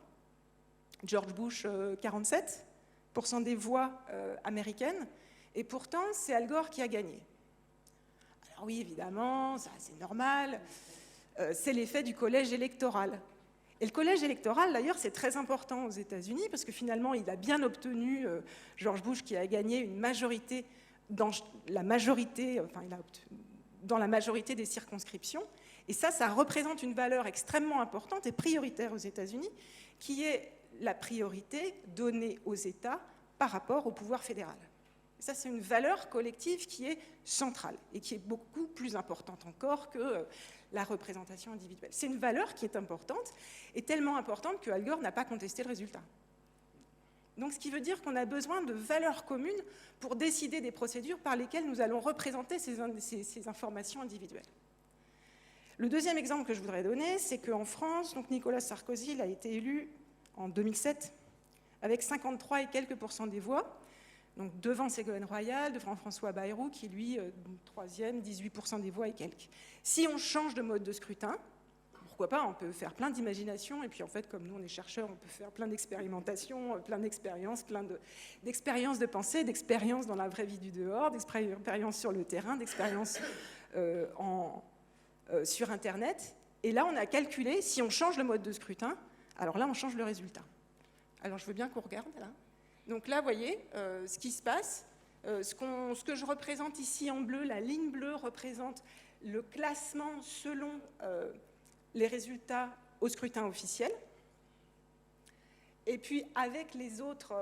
George Bush 47% des voix américaines, et pourtant, c'est Al Gore qui a gagné. Alors oui, évidemment, ça, c'est normal, c'est l'effet du collège électoral. Et le collège électoral, d'ailleurs, c'est très important aux États-Unis, parce que finalement, il a bien obtenu, George Bush, qui a gagné une majorité dans la majorité des circonscriptions. Et ça représente une valeur extrêmement importante et prioritaire aux États-Unis, qui est la priorité donnée aux États par rapport au pouvoir fédéral. Et ça, c'est une valeur collective qui est centrale et qui est beaucoup plus importante encore que la représentation individuelle. C'est une valeur qui est importante, et tellement importante que Al Gore n'a pas contesté le résultat. Donc, ce qui veut dire qu'on a besoin de valeurs communes pour décider des procédures par lesquelles nous allons représenter ces informations individuelles. Le deuxième exemple que je voudrais donner, c'est qu'en France, donc Nicolas Sarkozy a été élu en 2007 avec 53 et quelques % des voix, donc devant Ségolène Royal, devant François Bayrou, qui lui, troisième, 18% des voix et quelques. Si on change de mode de scrutin, pourquoi pas, on peut faire plein d'imagination, et puis en fait, comme nous on est chercheurs, on peut faire plein d'expérimentations, plein d'expériences, d'expériences de pensée, d'expériences dans la vraie vie du dehors, d'expériences sur le terrain, d'expériences sur Internet. Et là, on a calculé, si on change le mode de scrutin, alors là, on change le résultat. Alors, je veux bien qu'on regarde, là. Donc là, vous voyez, ce qui se passe, ce que je représente ici en bleu, la ligne bleue représente le classement selon les résultats au scrutin officiel. Et puis, avec les autres,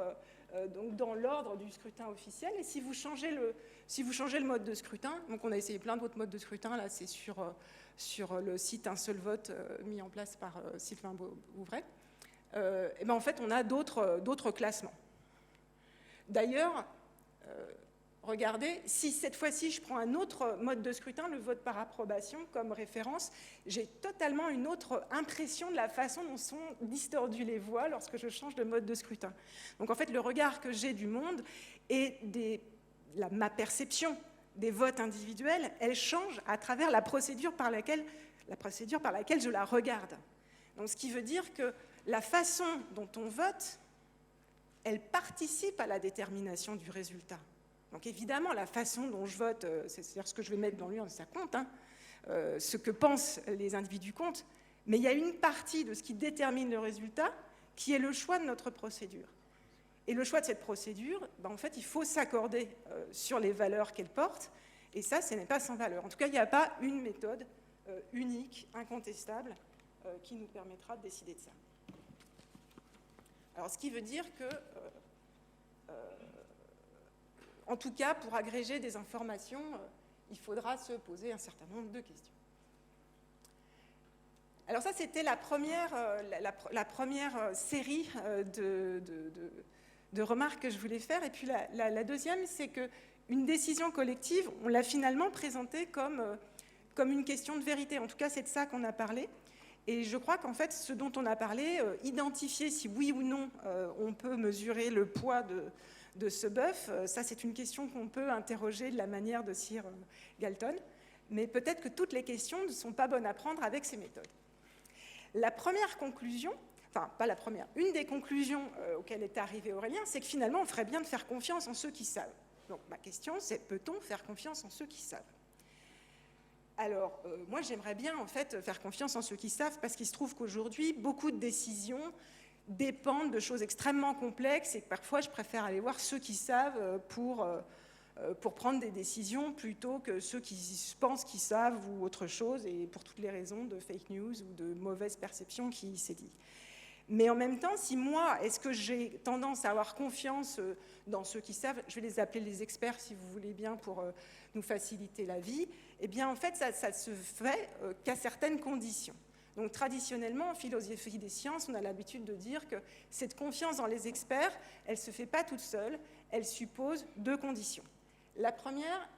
donc dans l'ordre du scrutin officiel. Et si vous changez le mode de scrutin, donc on a essayé plein d'autres modes de scrutin, là, c'est sur le site Un seul vote mis en place par Sylvain Bouvray. Et ben en fait, on a d'autres classements. D'ailleurs, regardez, si cette fois-ci je prends un autre mode de scrutin, le vote par approbation comme référence, j'ai totalement une autre impression de la façon dont sont distordues les voix lorsque je change de mode de scrutin. Donc en fait, le regard que j'ai du monde et ma perception des votes individuels, elle change à travers la procédure par laquelle la procédure par laquelle je la regarde. Donc, ce qui veut dire que la façon dont on vote, elle participe à la détermination du résultat. Donc évidemment, la façon dont je vote, c'est-à-dire ce que je vais mettre dans l'urne, ça compte, hein, ce que pensent les individus compte, mais il y a une partie de ce qui détermine le résultat qui est le choix de notre procédure. Et le choix de cette procédure, en fait, il faut s'accorder sur les valeurs qu'elle porte, et ça, ce n'est pas sans valeur. En tout cas, il n'y a pas une méthode unique, incontestable, qui nous permettra de décider de ça. Alors, ce qui veut dire que, en tout cas, pour agréger des informations, il faudra se poser un certain nombre de questions. Alors ça, c'était la première série de remarques que je voulais faire. Et puis la deuxième, c'est qu'une décision collective, on l'a finalement présentée comme une question de vérité. En tout cas, c'est de ça qu'on a parlé. Et je crois qu'en fait, ce dont on a parlé, identifier si oui ou non on peut mesurer le poids de ce bœuf, ça c'est une question qu'on peut interroger de la manière de Sir Galton. Mais peut-être que toutes les questions ne sont pas bonnes à prendre avec ces méthodes. La première conclusion, enfin pas la première, une des conclusions auxquelles est arrivé Aurélien, c'est que finalement on ferait bien de faire confiance en ceux qui savent. Donc ma question c'est, peut-on faire confiance en ceux qui savent ? Alors, moi, j'aimerais bien, en fait, faire confiance en ceux qui savent, parce qu'il se trouve qu'aujourd'hui, beaucoup de décisions dépendent de choses extrêmement complexes, et que parfois, je préfère aller voir ceux qui savent pour prendre des décisions, plutôt que ceux qui pensent qu'ils savent ou autre chose, et pour toutes les raisons de fake news ou de mauvaise perception qui s'est dit. Mais en même temps, si moi, est-ce que j'ai tendance à avoir confiance dans ceux qui savent, je vais les appeler les experts si vous voulez bien pour nous faciliter la vie, eh bien en fait ça se fait qu'à certaines conditions. Donc traditionnellement en philosophie des sciences, on a l'habitude de dire que cette confiance dans les experts, elle ne se fait pas toute seule, elle suppose deux conditions. La première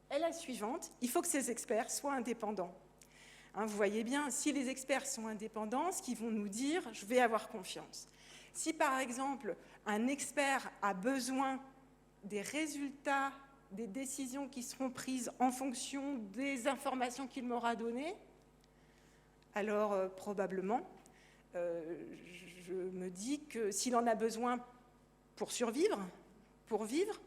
est la suivante, il faut que ces experts soient indépendants. Hein, vous voyez bien, si les experts sont indépendants, ce qu'ils vont nous dire, je vais avoir confiance. Si par exemple, un expert a besoin des résultats, des décisions qui seront prises en fonction des informations qu'il m'aura données, alors probablement, je me dis que s'il en a besoin pour survivre, pour vivre,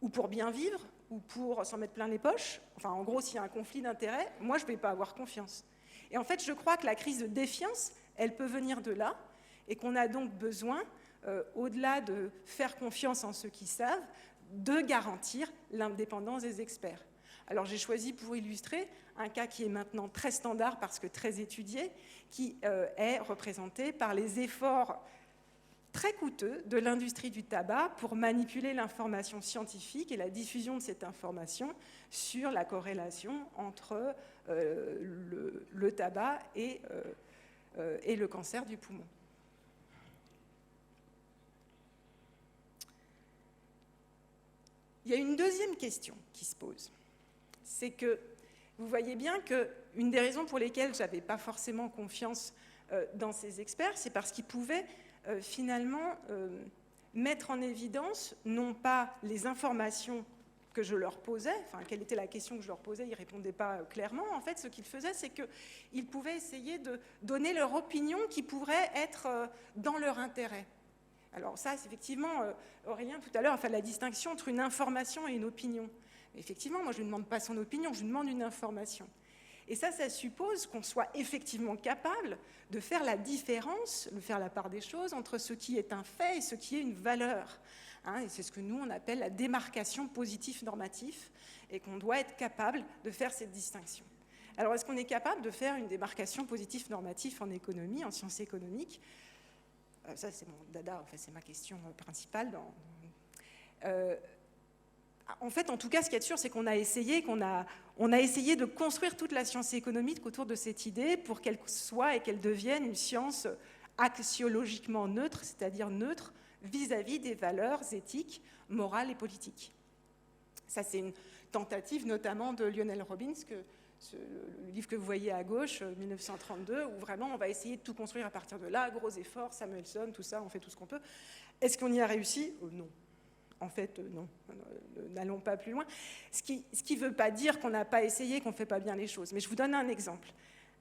ou pour bien vivre, ou pour s'en mettre plein les poches, enfin en gros s'il y a un conflit d'intérêts, moi je ne vais pas avoir confiance. Et en fait je crois que la crise de défiance, elle peut venir de là, et qu'on a donc besoin, au-delà de faire confiance en ceux qui savent, de garantir l'indépendance des experts. Alors j'ai choisi pour illustrer un cas qui est maintenant très standard parce que très étudié, qui est représenté par les efforts très coûteux de l'industrie du tabac pour manipuler l'information scientifique et la diffusion de cette information sur la corrélation entre le tabac et le cancer du poumon. Il y a une deuxième question qui se pose. C'est que vous voyez bien qu'une des raisons pour lesquelles je n'avais pas forcément confiance dans ces experts, c'est parce qu'ils pouvaient finalement mettre en évidence non pas les informations que je leur posais, enfin quelle était la question que je leur posais, ils ne répondaient pas clairement. En fait, ce qu'ils faisaient, c'est qu'ils pouvaient essayer de donner leur opinion qui pourrait être dans leur intérêt. Alors ça, c'est effectivement, Aurélien tout à l'heure a fait la distinction entre une information et une opinion. Effectivement, moi je ne demande pas son opinion, je lui demande une information. Et ça suppose qu'on soit effectivement capable de faire la différence, de faire la part des choses entre ce qui est un fait et ce qui est une valeur. Hein, et c'est ce que nous on appelle la démarcation positif-normatif, et qu'on doit être capable de faire cette distinction. Alors est-ce qu'on est capable de faire une démarcation positif-normatif en économie, en sciences économiques ? Ça, c'est mon dada, enfin, c'est ma question principale. En fait, en tout cas, ce qu'il y a de sûr, c'est qu'on a essayé, de construire toute la science économique autour de cette idée pour qu'elle soit et qu'elle devienne une science axiologiquement neutre, c'est-à-dire neutre vis-à-vis des valeurs éthiques, morales et politiques. Ça, c'est une tentative notamment de Lionel Robbins, le livre que vous voyez à gauche, 1932, où vraiment on va essayer de tout construire à partir de là, gros efforts, Samuelson, tout ça, on fait tout ce qu'on peut. Est-ce qu'on y a réussi ? Non. En fait, non, n'allons pas plus loin. Ce qui ne veut pas dire qu'on n'a pas essayé, qu'on ne fait pas bien les choses. Mais je vous donne un exemple.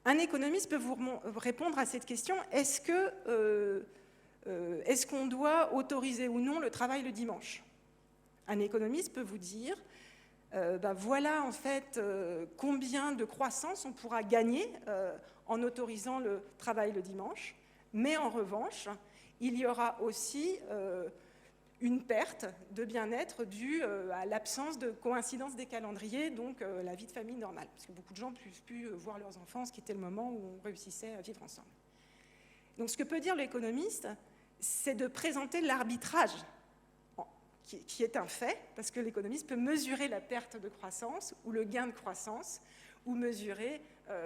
Un économiste peut vous répondre à cette question, est-ce qu'on doit autoriser ou non le travail le dimanche? Un économiste peut vous dire, voilà en fait combien de croissance on pourra gagner en autorisant le travail le dimanche, mais en revanche, il y aura aussi une perte de bien-être due à l'absence de coïncidence des calendriers, donc la vie de famille normale, parce que beaucoup de gens ne puissent plus voir leurs enfants, ce qui était le moment où on réussissait à vivre ensemble. Donc ce que peut dire l'économiste, c'est de présenter l'arbitrage, qui est un fait, parce que l'économiste peut mesurer la perte de croissance ou le gain de croissance, ou mesurer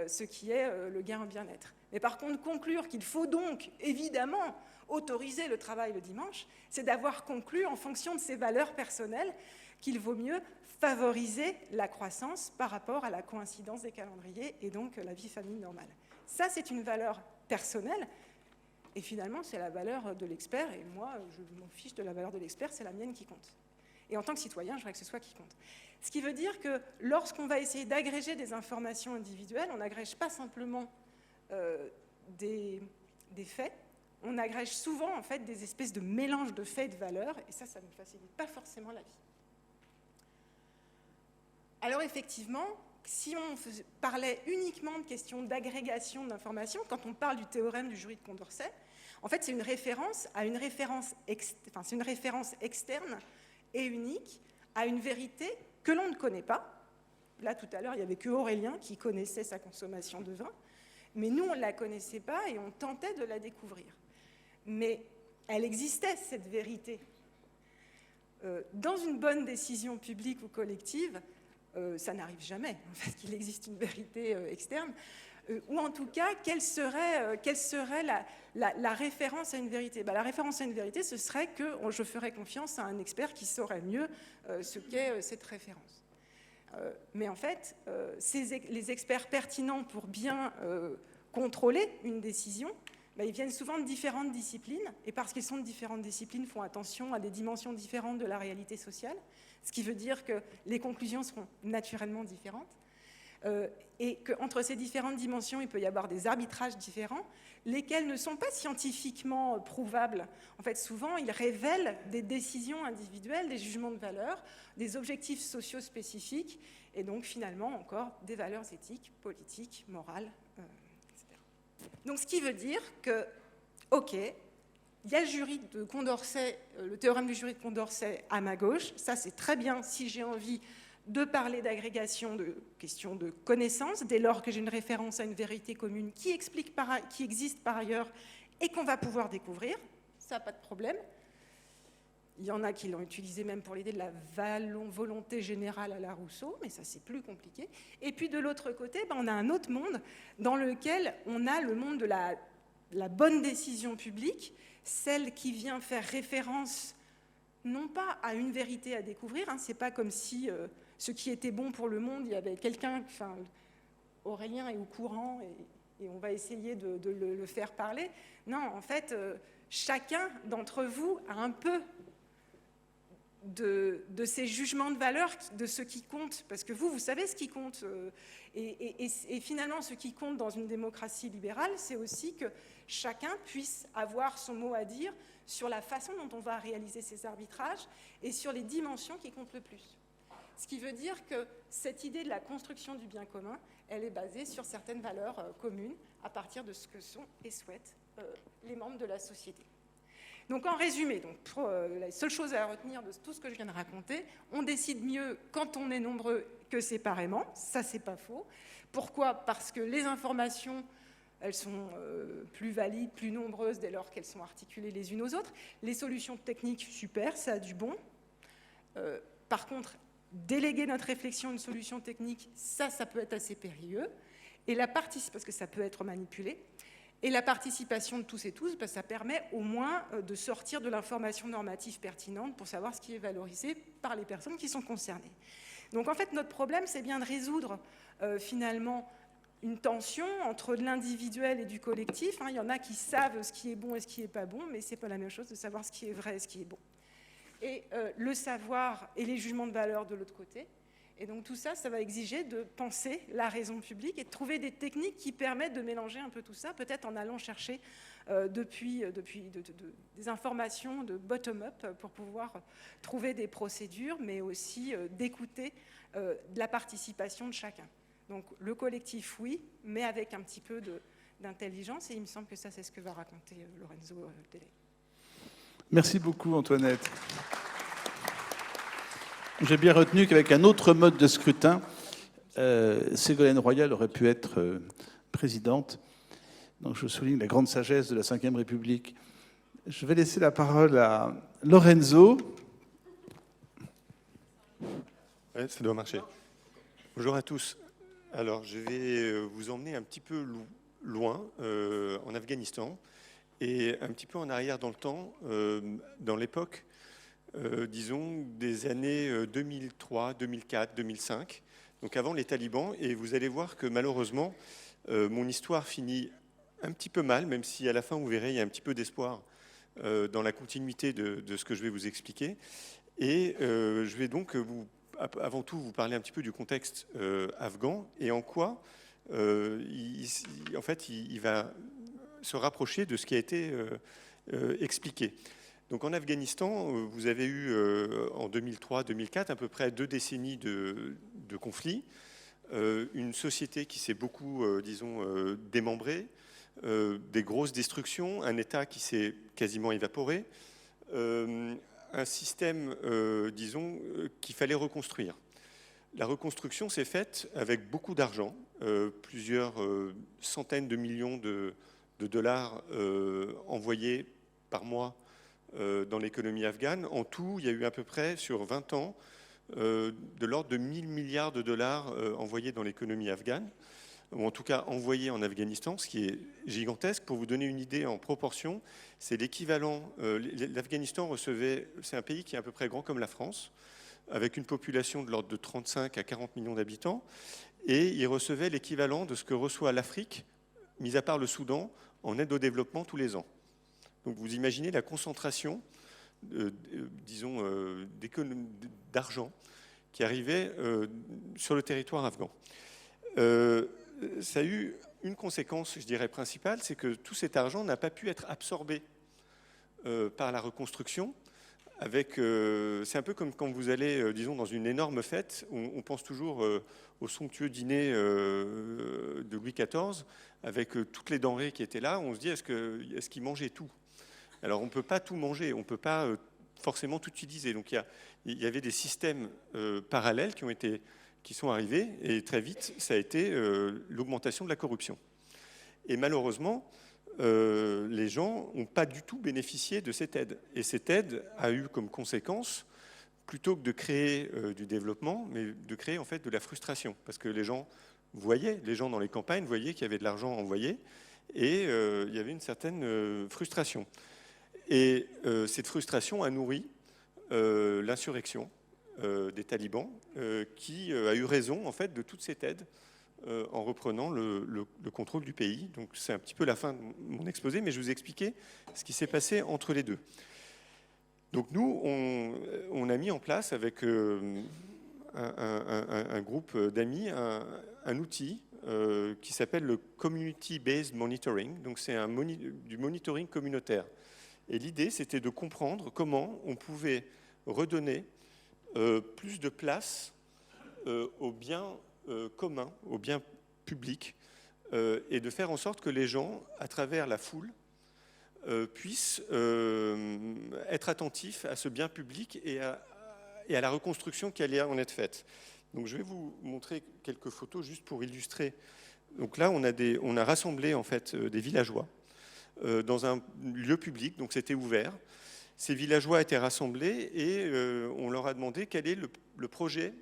ce qui est le gain en bien-être. Mais par contre, conclure qu'il faut donc, évidemment, autoriser le travail le dimanche, c'est d'avoir conclu, en fonction de ses valeurs personnelles, qu'il vaut mieux favoriser la croissance par rapport à la coïncidence des calendriers et donc la vie famille normale. Ça, c'est une valeur personnelle, et finalement, c'est la valeur de l'expert, et moi, je m'en fiche de la valeur de l'expert, c'est la mienne qui compte. Et en tant que citoyen, je voudrais que ce soit qui compte. Ce qui veut dire que lorsqu'on va essayer d'agréger des informations individuelles, on n'agrège pas simplement des faits, on agrège souvent en fait des espèces de mélanges de faits et de valeurs, et ça ne facilite pas forcément la vie. Alors effectivement, si on parlait uniquement de questions d'agrégation d'informations, quand on parle du théorème du jury de Condorcet, en fait c'est une référence à une référence externe et unique à une vérité que l'on ne connaît pas. Là tout à l'heure, il n'y avait que Aurélien qui connaissait sa consommation de vin, mais nous on ne la connaissait pas et on tentait de la découvrir. Mais elle existait, cette vérité. Dans une bonne décision publique ou collective, ça n'arrive jamais, en fait, qu'il existe une vérité externe, ou en tout cas, quelle serait la référence à une vérité? La référence à une vérité, ce serait que je ferais confiance à un expert qui saurait mieux ce qu'est cette référence. Mais en fait, les experts pertinents pour bien contrôler une décision, ils viennent souvent de différentes disciplines, et parce qu'ils sont de différentes disciplines, font attention à des dimensions différentes de la réalité sociale, ce qui veut dire que les conclusions seront naturellement différentes, et qu'entre ces différentes dimensions, il peut y avoir des arbitrages différents, lesquels ne sont pas scientifiquement prouvables. En fait, souvent, ils révèlent des décisions individuelles, des jugements de valeur, des objectifs sociaux spécifiques, et donc finalement encore des valeurs éthiques, politiques, morales, etc. Donc ce qui veut dire que, ok, il y a le jury de Condorcet, le théorème du jury de Condorcet à ma gauche, ça c'est très bien si j'ai envie de parler d'agrégation de questions de connaissances, dès lors que j'ai une référence à une vérité commune qui existe par ailleurs et qu'on va pouvoir découvrir, ça pas de problème. Il y en a qui l'ont utilisé même pour l'idée de la volonté générale à la Rousseau, mais ça c'est plus compliqué. Et puis de l'autre côté, on a un autre monde dans lequel on a le monde de la bonne décision publique, celle qui vient faire référence non pas à une vérité à découvrir, c'est pas comme si ce qui était bon pour le monde, il y avait quelqu'un, Aurélien est au courant et on va essayer de le faire parler. Non, en fait, chacun d'entre vous a un peu de ces jugements de valeur, de ce qui compte, parce que vous savez ce qui compte. Et finalement, ce qui compte dans une démocratie libérale, c'est aussi que chacun puisse avoir son mot à dire sur la façon dont on va réaliser ces arbitrages et sur les dimensions qui comptent le plus. Ce qui veut dire que cette idée de la construction du bien commun, elle est basée sur certaines valeurs communes à partir de ce que sont et souhaitent les membres de la société. Donc en résumé, la seule chose à retenir de tout ce que je viens de raconter, on décide mieux quand on est nombreux que séparément, ça c'est pas faux. Pourquoi? Parce que les informations, elles sont plus valides, plus nombreuses dès lors qu'elles sont articulées les unes aux autres. Les solutions techniques, super, ça a du bon. Par contre, déléguer notre réflexion à une solution technique, ça peut être assez périlleux. Et parce que ça peut être manipulé. Et la participation de tous et tous, ça permet au moins de sortir de l'information normative pertinente pour savoir ce qui est valorisé par les personnes qui sont concernées. Donc en fait, notre problème, c'est bien de résoudre finalement une tension entre l'individuel et du collectif. Il y en a qui savent ce qui est bon et ce qui n'est pas bon, mais ce n'est pas la même chose de savoir ce qui est vrai et ce qui est bon. et le savoir et les jugements de valeur de l'autre côté. Et donc tout ça, ça va exiger de penser la raison publique et de trouver des techniques qui permettent de mélanger un peu tout ça, peut-être en allant chercher des informations de bottom-up pour pouvoir trouver des procédures, mais aussi d'écouter de la participation de chacun. Donc le collectif, oui, mais avec un petit peu d'intelligence, et il me semble que ça, c'est ce que va raconter Lorenzo Delle. Merci beaucoup, Antoinette. J'ai bien retenu qu'avec un autre mode de scrutin, Ségolène Royal aurait pu être présidente. Donc je souligne la grande sagesse de la Ve République. Je vais laisser la parole à Lorenzo. Ouais, ça doit marcher. Bonjour à tous. Alors, je vais vous emmener un petit peu loin, en Afghanistan, et un petit peu en arrière dans le temps, dans l'époque, disons, des années 2003, 2004, 2005, donc avant les talibans. Et vous allez voir que malheureusement, mon histoire finit un petit peu mal, même si à la fin, vous verrez, il y a un petit peu d'espoir dans la continuité de ce que je vais vous expliquer. Et je vais donc avant tout vous parler un petit peu du contexte afghan et en quoi en fait, il va se rapprocher de ce qui a été expliqué. Donc en Afghanistan, vous avez eu en 2003-2004 à peu près 2 décennies de conflits, une société qui s'est beaucoup, disons, démembrée, des grosses destructions, un État qui s'est quasiment évaporé, un système, disons, qu'il fallait reconstruire. La reconstruction s'est faite avec beaucoup d'argent, plusieurs centaines de millions de dollars envoyés par mois dans l'économie afghane. En tout, il y a eu à peu près, sur 20 ans, de l'ordre de 1000 milliards de dollars envoyés dans l'économie afghane, ou en tout cas envoyés en Afghanistan, ce qui est gigantesque. Pour vous donner une idée en proportion, c'est l'équivalent, l'Afghanistan recevait, c'est un pays qui est à peu près grand comme la France, avec une population de l'ordre de 35 à 40 millions d'habitants, et il recevait l'équivalent de ce que reçoit l'Afrique, mis à part le Soudan, en aide au développement tous les ans. Donc vous imaginez la concentration, disons, d'argent qui arrivait sur le territoire afghan. Ça a eu une conséquence, je dirais, principale, c'est que tout cet argent n'a pas pu être absorbé par la reconstruction. C'est un peu comme quand vous allez, disons, dans une énorme fête, on pense toujours au somptueux dîner de Louis XIV, avec toutes les denrées qui étaient là. On se dit, est-ce qu'il mangeait tout? Alors on ne peut pas tout manger, on ne peut pas forcément tout utiliser. Donc il y avait des systèmes parallèles qui sont arrivés, et très vite, ça a été l'augmentation de la corruption. Et malheureusement, les gens n'ont pas du tout bénéficié de cette aide. Et cette aide a eu comme conséquence, plutôt que de créer du développement, mais de créer en fait de la frustration. Parce que les gens dans les campagnes voyaient qu'il y avait de l'argent envoyé, et il y avait une certaine frustration. Et cette frustration a nourri l'insurrection des talibans, qui a eu raison en fait de toute cette aide en reprenant le contrôle du pays. Donc c'est un petit peu la fin de mon exposé, mais je vous expliquais ce qui s'est passé entre les deux. Donc nous, on a mis en place avec un groupe d'amis un outil qui s'appelle le Community-Based Monitoring. Donc c'est du monitoring communautaire. Et l'idée, c'était de comprendre comment on pouvait redonner plus de place aux biens communs, aux biens publics, et de faire en sorte que les gens, à travers la foule, puissent être attentifs à ce bien public et à la reconstruction qui allait en être faite. Donc je vais vous montrer quelques photos juste pour illustrer. Donc là, on a rassemblé en fait des villageois dans un lieu public, donc c'était ouvert. Ces villageois étaient rassemblés et on leur a demandé quel est le projet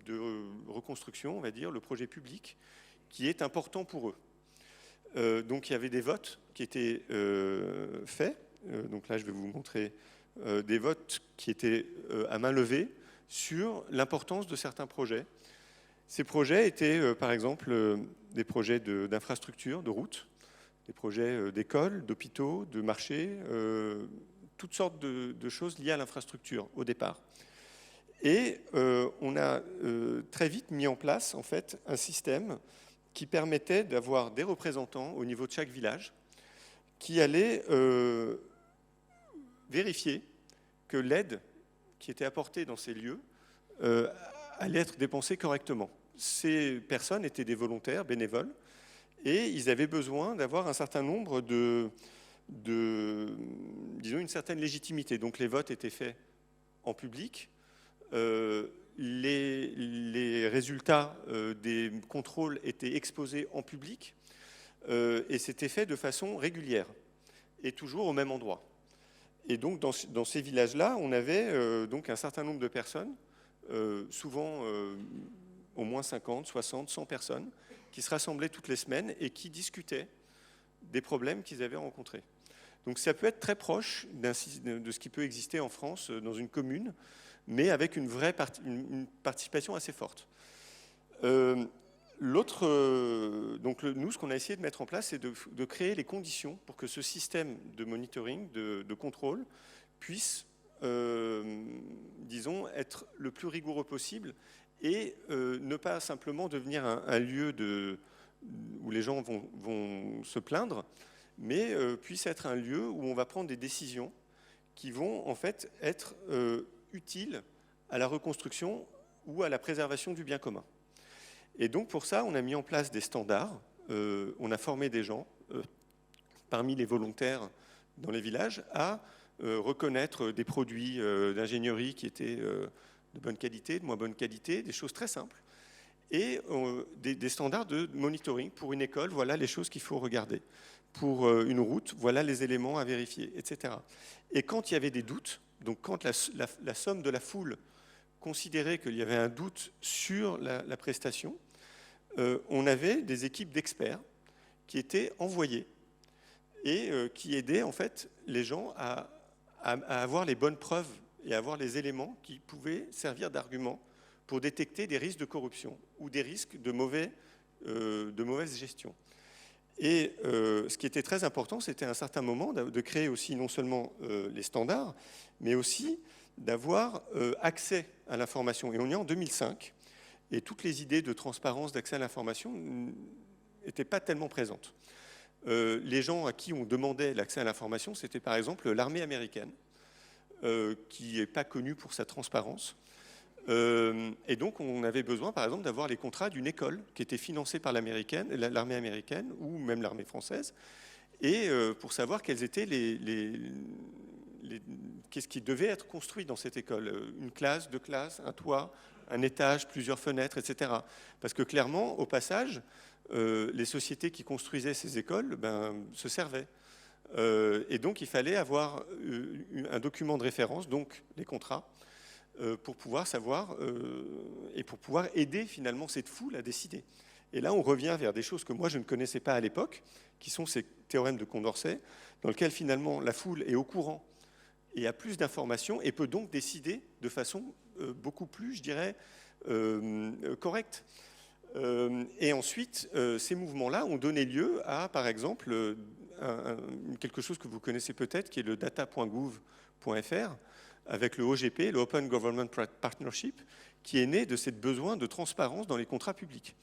de reconstruction, on va dire, le projet public qui est important pour eux. Donc il y avait des votes qui étaient faits. Donc là, je vais vous montrer des votes qui étaient à main levée sur l'importance de certains projets. Ces projets étaient, par exemple, des projets d'infrastructures, de routes, des projets d'écoles, d'hôpitaux, de marchés, toutes sortes de choses liées à l'infrastructure au départ. Et on a très vite mis en place en fait un système qui permettait d'avoir des représentants au niveau de chaque village qui allaient vérifier que l'aide qui était apportée dans ces lieux allait être dépensée correctement. Ces personnes étaient des volontaires, bénévoles, et ils avaient besoin d'avoir un certain nombre disons, une certaine légitimité. Donc les votes étaient faits en public. Les résultats des contrôles étaient exposés en public et c'était fait de façon régulière et toujours au même endroit. Et donc dans ces villages-là, on avait donc un certain nombre de personnes, souvent au moins 50, 60, 100 personnes, qui se rassemblaient toutes les semaines et qui discutaient des problèmes qu'ils avaient rencontrés. Donc ça peut être très proche de ce qui peut exister en France dans une commune, mais avec une vraie une participation assez forte. Nous, ce qu'on a essayé de mettre en place, c'est de créer les conditions pour que ce système de monitoring, de contrôle, puisse, disons, être le plus rigoureux possible et ne pas simplement devenir un lieu où les gens vont se plaindre, mais puisse être un lieu où on va prendre des décisions qui vont en fait être utiles à la reconstruction ou à la préservation du bien commun. Et donc pour ça, on a mis en place des standards, on a formé des gens parmi les volontaires dans les villages à reconnaître des produits d'ingénierie qui étaient de bonne qualité, de moins bonne qualité, des choses très simples, et des standards de monitoring. Pour une école, voilà les choses qu'il faut regarder. Pour une route, voilà les éléments à vérifier, etc. Et quand il y avait des doutes, donc quand la somme de la foule considérait qu'il y avait un doute sur la prestation, on avait des équipes d'experts qui étaient envoyées et qui aidaient en fait les gens à avoir les bonnes preuves et à avoir les éléments qui pouvaient servir d'argument pour détecter des risques de corruption ou des risques de mauvaise gestion. Et ce qui était très important, c'était à un certain moment de créer aussi non seulement les standards, mais aussi d'avoir accès à l'information. Et on est en 2005, et toutes les idées de transparence, d'accès à l'information n'étaient pas tellement présentes. Les gens à qui on demandait l'accès à l'information, c'était par exemple l'armée américaine, qui n'est pas connue pour sa transparence. Et donc on avait besoin par exemple d'avoir les contrats d'une école qui était financée par l'armée américaine ou même l'armée française, et pour savoir quels étaient qu'est-ce qui devait être construit dans cette école, une classe, 2 classes, un toit, un étage, plusieurs fenêtres, etc. Parce que clairement, au passage, les sociétés qui construisaient ces écoles se servaient. Et donc il fallait avoir un document de référence, donc les contrats, pour pouvoir savoir et pour pouvoir aider finalement cette foule à décider. Et là, on revient vers des choses que moi, je ne connaissais pas à l'époque, qui sont ces théorèmes de Condorcet, dans lesquels finalement la foule est au courant et a plus d'informations et peut donc décider de façon beaucoup plus, je dirais, correcte. Et ensuite, ces mouvements-là ont donné lieu à, par exemple, quelque chose que vous connaissez peut-être, qui est le data.gouv.fr, avec le OGP, le Open Government Partnership, qui est né de ce besoin de transparence dans les contrats publics.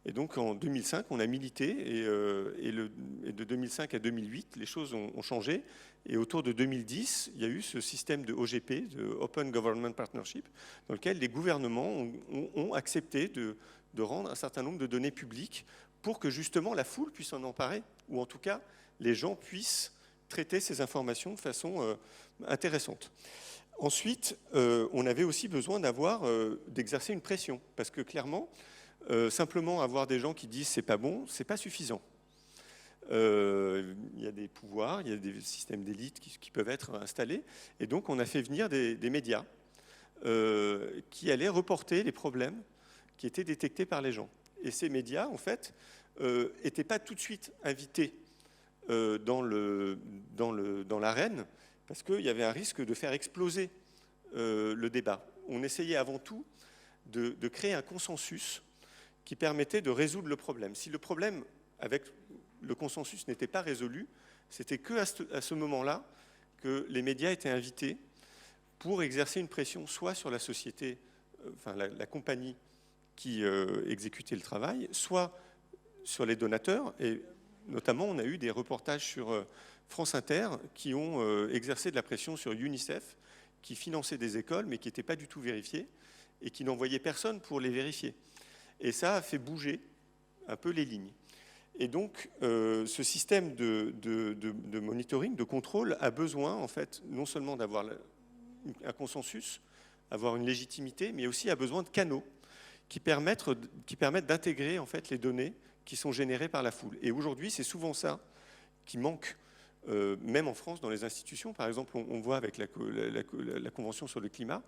Et donc en 2005, on a milité, et de 2005 à 2008, les choses ont changé. Et autour de 2010, il y a eu ce système de OGP, de Open Government Partnership, dans lequel les gouvernements ont accepté de rendre un certain nombre de données publiques pour que justement la foule puisse en emparer, ou en tout cas les gens puissent traiter ces informations de façon intéressante. Ensuite, on avait aussi besoin d'exercer une pression, parce que clairement, simplement avoir des gens qui disent c'est pas bon, c'est pas suffisant. Il y a des pouvoirs, il y a des systèmes d'élite qui peuvent être installés, et donc on a fait venir des médias qui allaient reporter les problèmes qui étaient détectés par les gens. Et ces médias, en fait, n'étaient pas tout de suite invités dans l'arène, parce qu'il y avait un risque de faire exploser le débat. On essayait avant tout de créer un consensus qui permettait de résoudre le problème. Si le problème, avec le consensus, n'était pas résolu, c'était qu'à ce moment-là que les médias étaient invités pour exercer une pression soit sur la société, enfin la compagnie qui exécutait le travail, soit sur les donateurs. Et notamment, on a eu des reportages sur France Inter qui ont exercé de la pression sur UNICEF, qui finançait des écoles, mais qui n'étaient pas du tout vérifiées, et qui n'envoyait personne pour les vérifier. Et ça a fait bouger un peu les lignes. Et donc, ce système de monitoring, de contrôle, a besoin, en fait, non seulement d'avoir un consensus, avoir une légitimité, mais aussi a besoin de canaux qui permettent d'intégrer, en fait, les données qui sont générées par la foule. Et aujourd'hui, c'est souvent ça qui manque, même en France, dans les institutions. Par exemple, on voit avec la Convention sur le climat,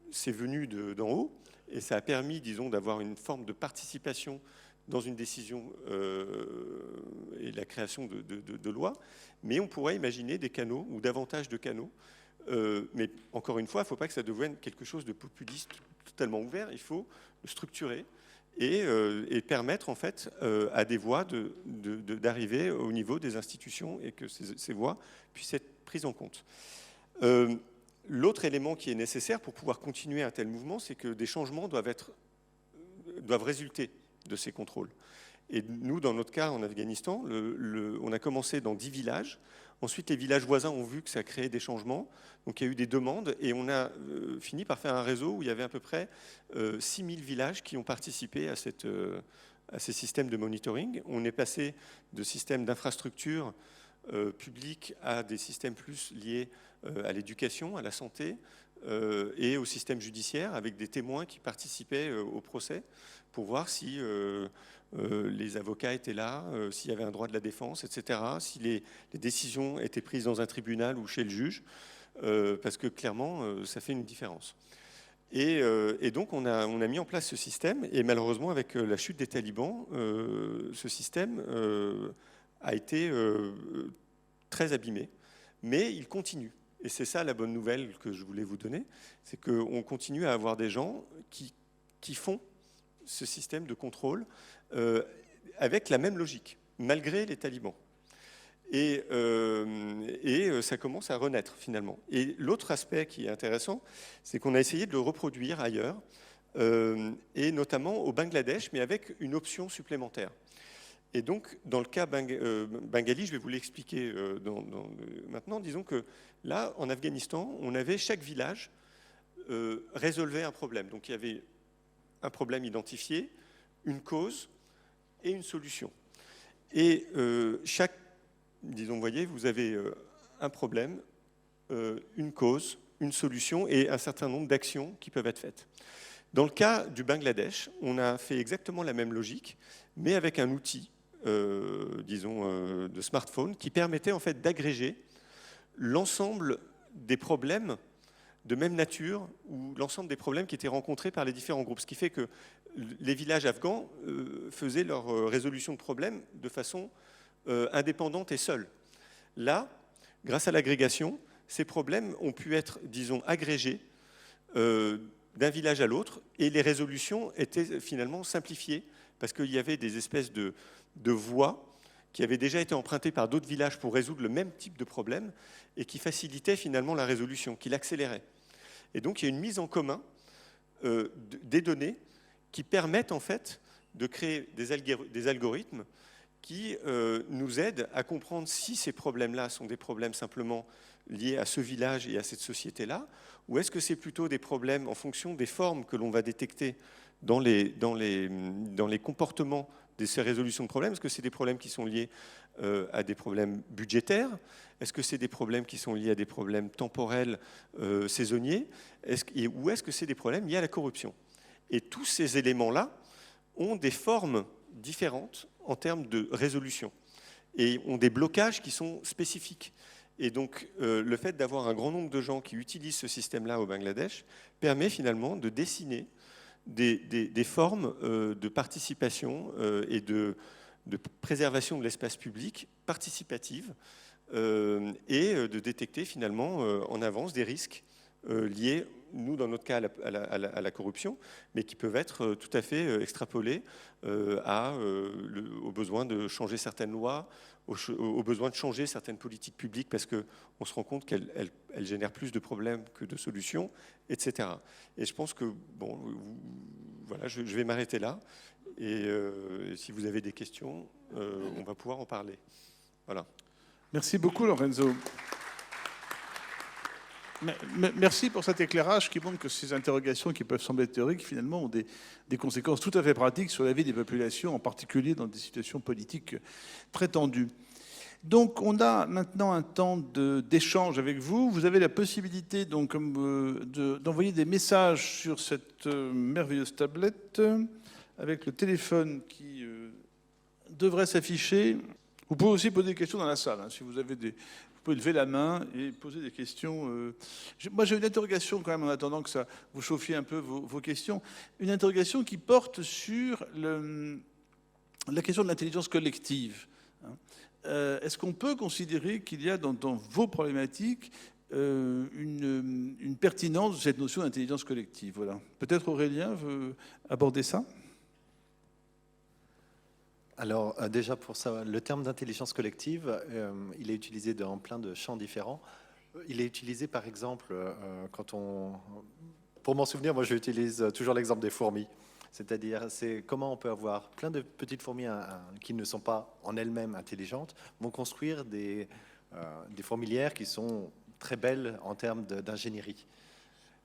c'est venu d'en haut, et ça a permis, disons, d'avoir une forme de participation dans une décision et la création de lois. Mais on pourrait imaginer des canaux, ou davantage de canaux. Mais encore une fois, il ne faut pas que ça devienne quelque chose de populiste, totalement ouvert. Il faut le structurer et permettre, en fait, à des voix d'arriver au niveau des institutions et que ces voix puissent être prises en compte. L'autre élément qui est nécessaire pour pouvoir continuer un tel mouvement, c'est que des changements doivent résulter de ces contrôles. Et nous, dans notre cas, en Afghanistan, on a commencé dans 10 villages. Ensuite, les villages voisins ont vu que ça créait des changements. Donc, il y a eu des demandes et on a fini par faire un réseau où il y avait à peu près 6000 villages qui ont participé à ces systèmes de monitoring. On est passé de systèmes d'infrastructure publics à des systèmes plus liés à l'éducation, à la santé et au système judiciaire, avec des témoins qui participaient au procès pour voir si les avocats étaient là, s'il y avait un droit de la défense, etc., si les décisions étaient prises dans un tribunal ou chez le juge, parce que clairement, ça fait une différence. Et donc, on a mis en place ce système, et malheureusement, avec la chute des talibans, ce système a été très abîmé, mais il continue. Et c'est ça la bonne nouvelle que je voulais vous donner, c'est qu'on continue à avoir des gens qui font ce système de contrôle avec la même logique, malgré les talibans. Et ça commence à renaître finalement. Et l'autre aspect qui est intéressant, c'est qu'on a essayé de le reproduire ailleurs, et notamment au Bangladesh, mais avec une option supplémentaire. Et donc, dans le cas bengali, je vais vous l'expliquer maintenant. Disons que là, en Afghanistan, on avait chaque village résolvait un problème. Donc, il y avait un problème identifié, une cause et une solution. Et disons, vous voyez, vous avez un problème, une cause, une solution et un certain nombre d'actions qui peuvent être faites. Dans le cas du Bangladesh, on a fait exactement la même logique, mais avec un outil, disons, de smartphone, qui permettait en fait d'agréger l'ensemble des problèmes de même nature ou l'ensemble des problèmes qui étaient rencontrés par les différents groupes. Ce qui fait que les villages afghans faisaient leur résolution de problèmes de façon indépendante et seule. Là, grâce à l'agrégation, ces problèmes ont pu être, disons, agrégés d'un village à l'autre et les résolutions étaient finalement simplifiées parce qu'il y avait des espèces de voies qui avaient déjà été empruntées par d'autres villages pour résoudre le même type de problème et qui facilitaient finalement la résolution, qui l'accéléraient. Et donc il y a une mise en commun des données qui permettent en fait de créer des algorithmes qui nous aident à comprendre si ces problèmes-là sont des problèmes simplement liés à ce village et à cette société-là, ou est-ce que c'est plutôt des problèmes en fonction des formes que l'on va détecter dans les comportements de ces résolutions de problèmes. Est-ce que c'est des problèmes qui sont liés à des problèmes budgétaires? Est-ce que c'est des problèmes qui sont liés à des problèmes temporels, saisonniers? Ou est-ce que c'est des problèmes liés à la corruption? Et tous ces éléments-là ont des formes différentes en termes de résolution et ont des blocages qui sont spécifiques. Et donc, le fait d'avoir un grand nombre de gens qui utilisent ce système-là au Bangladesh permet finalement de dessiner des formes de participation et de préservation de l'espace public participative et de détecter finalement en avance des risques liés, nous, dans notre cas, à la corruption, mais qui peuvent être tout à fait extrapolés au besoin de changer certaines lois, au besoin de changer certaines politiques publiques, parce qu'on se rend compte qu'elles génèrent plus de problèmes que de solutions, etc. Et je pense que, bon, voilà, je vais m'arrêter là. Et si vous avez des questions, on va pouvoir en parler. Voilà. Merci beaucoup, Lorenzo. Merci pour cet éclairage qui montre que ces interrogations qui peuvent sembler théoriques, finalement, ont des conséquences tout à fait pratiques sur la vie des populations, en particulier dans des situations politiques très tendues. Donc, on a maintenant un temps d'échange avec vous. Vous avez la possibilité donc, d'envoyer des messages sur cette merveilleuse tablette avec le téléphone qui devrait s'afficher. Vous pouvez aussi poser des questions dans la salle, hein, si vous avez vous pouvez lever la main et poser des questions. Moi, j'ai une interrogation quand même, en attendant que ça vous chauffiez un peu vos questions. Une interrogation qui porte sur la question de l'intelligence collective. Est-ce qu'on peut considérer qu'il y a dans vos problématiques une pertinence de cette notion d'intelligence collective? Voilà. Peut-être Aurélien veut aborder ça? Alors déjà pour ça, le terme d'intelligence collective, il est utilisé dans plein de champs différents. Il est utilisé par exemple pour m'en souvenir, moi j'utilise toujours l'exemple des fourmis. C'est-à-dire, c'est comment on peut avoir plein de petites fourmis qui ne sont pas en elles-mêmes intelligentes, vont construire des fourmilières qui sont très belles en termes d'ingénierie.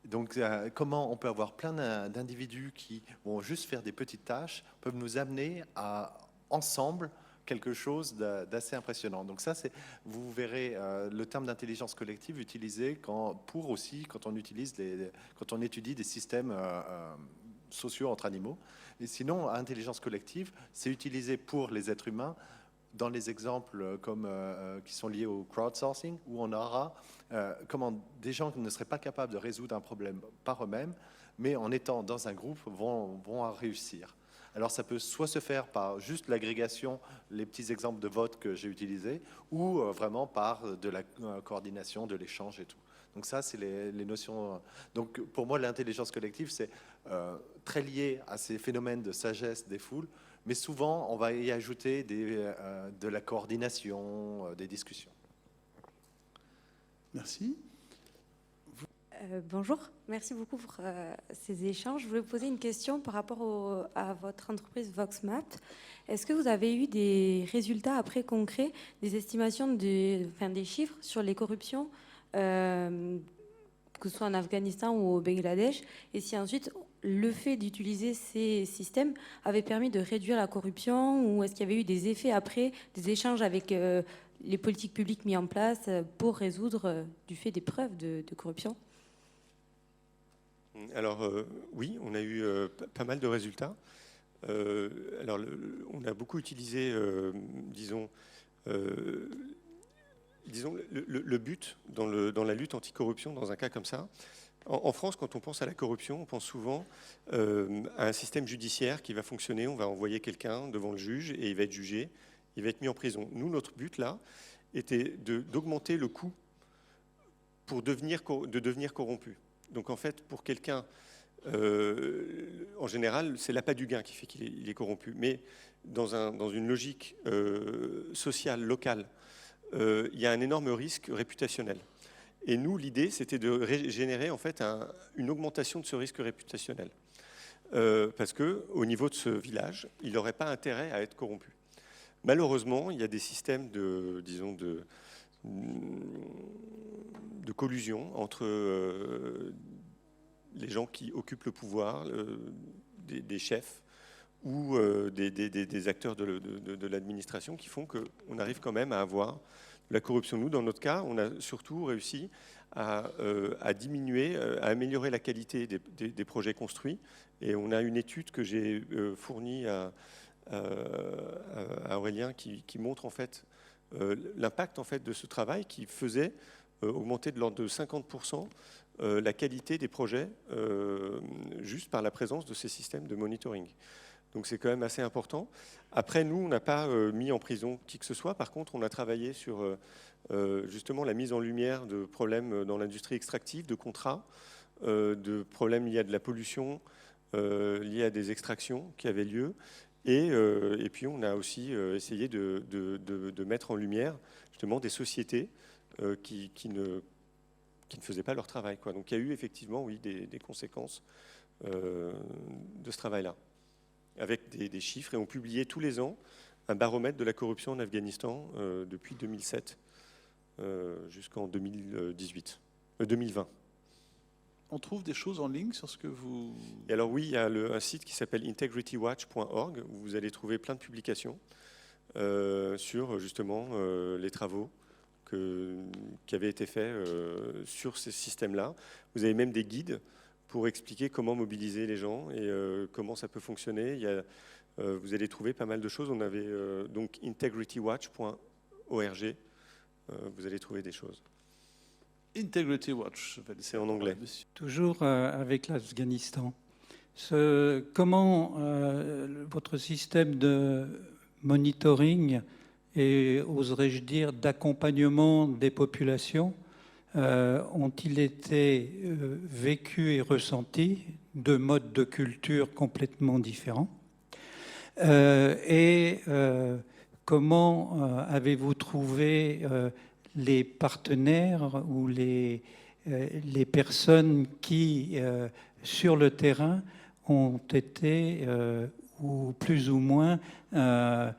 Donc, comment on peut avoir plein d'individus qui vont juste faire des petites tâches, peuvent nous amener à ensemble quelque chose d'assez impressionnant. Donc ça, vous verrez le terme d'intelligence collective utilisé quand on étudie des systèmes sociaux entre animaux. Et sinon, intelligence collective, c'est utilisé pour les êtres humains dans les exemples qui sont liés au crowdsourcing, où on aura comment des gens qui ne seraient pas capables de résoudre un problème par eux-mêmes, mais en étant dans un groupe, vont réussir. Alors ça peut soit se faire par juste l'agrégation, les petits exemples de vote que j'ai utilisés, ou vraiment par de la coordination, de l'échange et tout. Donc ça, c'est les notions. Donc pour moi, l'intelligence collective, c'est très lié à ces phénomènes de sagesse des foules, mais souvent, on va y ajouter de la coordination, des discussions. Merci. Bonjour, merci beaucoup pour ces échanges. Je voulais vous poser une question par rapport à votre entreprise VoxMath. Est-ce que vous avez eu des résultats après concrets, des estimations des chiffres sur les corruptions, que ce soit en Afghanistan ou au Bangladesh, et si ensuite le fait d'utiliser ces systèmes avait permis de réduire la corruption, ou est-ce qu'il y avait eu des effets après, des échanges avec les politiques publiques mises en place pour résoudre du fait des preuves de corruption? Alors oui, on a eu pas mal de résultats. Alors on a beaucoup utilisé, disons, le but dans la lutte anticorruption dans un cas comme ça. En France, quand on pense à la corruption, on pense souvent à un système judiciaire qui va fonctionner. On va envoyer quelqu'un devant le juge et il va être jugé, il va être mis en prison. Nous, notre but là était d'augmenter le coût pour devenir corrompu. Donc en fait, pour quelqu'un, en général, c'est l'appât du gain qui fait qu'il est corrompu. Mais dans une logique sociale, locale, il y a un énorme risque réputationnel. Et nous, l'idée, c'était de générer en fait une augmentation de ce risque réputationnel. Parce qu'au niveau de ce village, il n'aurait pas intérêt à être corrompu. Malheureusement, il y a des systèmes de collusion entre les gens qui occupent le pouvoir, des chefs ou des acteurs de l'administration qui font qu'on arrive quand même à avoir la corruption. Nous, dans notre cas, on a surtout réussi à diminuer, à améliorer la qualité des projets construits. Et on a une étude que j'ai fournie à Aurélien qui montre en fait l'impact en fait de ce travail qui faisait augmenter de l'ordre de 50% la qualité des projets juste par la présence de ces systèmes de monitoring. Donc c'est quand même assez important. Après, nous, on n'a pas mis en prison qui que ce soit. Par contre, on a travaillé sur justement la mise en lumière de problèmes dans l'industrie extractive, de contrats, de problèmes liés à de la pollution, liés à des extractions qui avaient lieu. Et puis, on a aussi essayé de mettre en lumière justement des sociétés qui ne faisaient pas leur travail, quoi. Donc, il y a eu effectivement, oui, des conséquences de ce travail-là, avec des chiffres. Et on publiait tous les ans un baromètre de la corruption en Afghanistan depuis 2007 jusqu'en 2020. On trouve des choses en ligne sur ce que vous... Et alors oui, il y a un site qui s'appelle integritywatch.org où vous allez trouver plein de publications sur justement les travaux qui avaient été faits sur ces systèmes-là. Vous avez même des guides pour expliquer comment mobiliser les gens et comment ça peut fonctionner. Vous allez trouver pas mal de choses. On avait donc integritywatch.org. Vous allez trouver des choses. Integrity Watch. C'est en anglais. Toujours avec l'Afghanistan. Comment votre système de monitoring et, oserais-je dire, d'accompagnement des populations ont-ils été vécus et ressentis, de modes de culture complètement différents? Comment avez-vous trouvé les partenaires ou les personnes qui, sur le terrain, ont été, ou plus ou moins, ont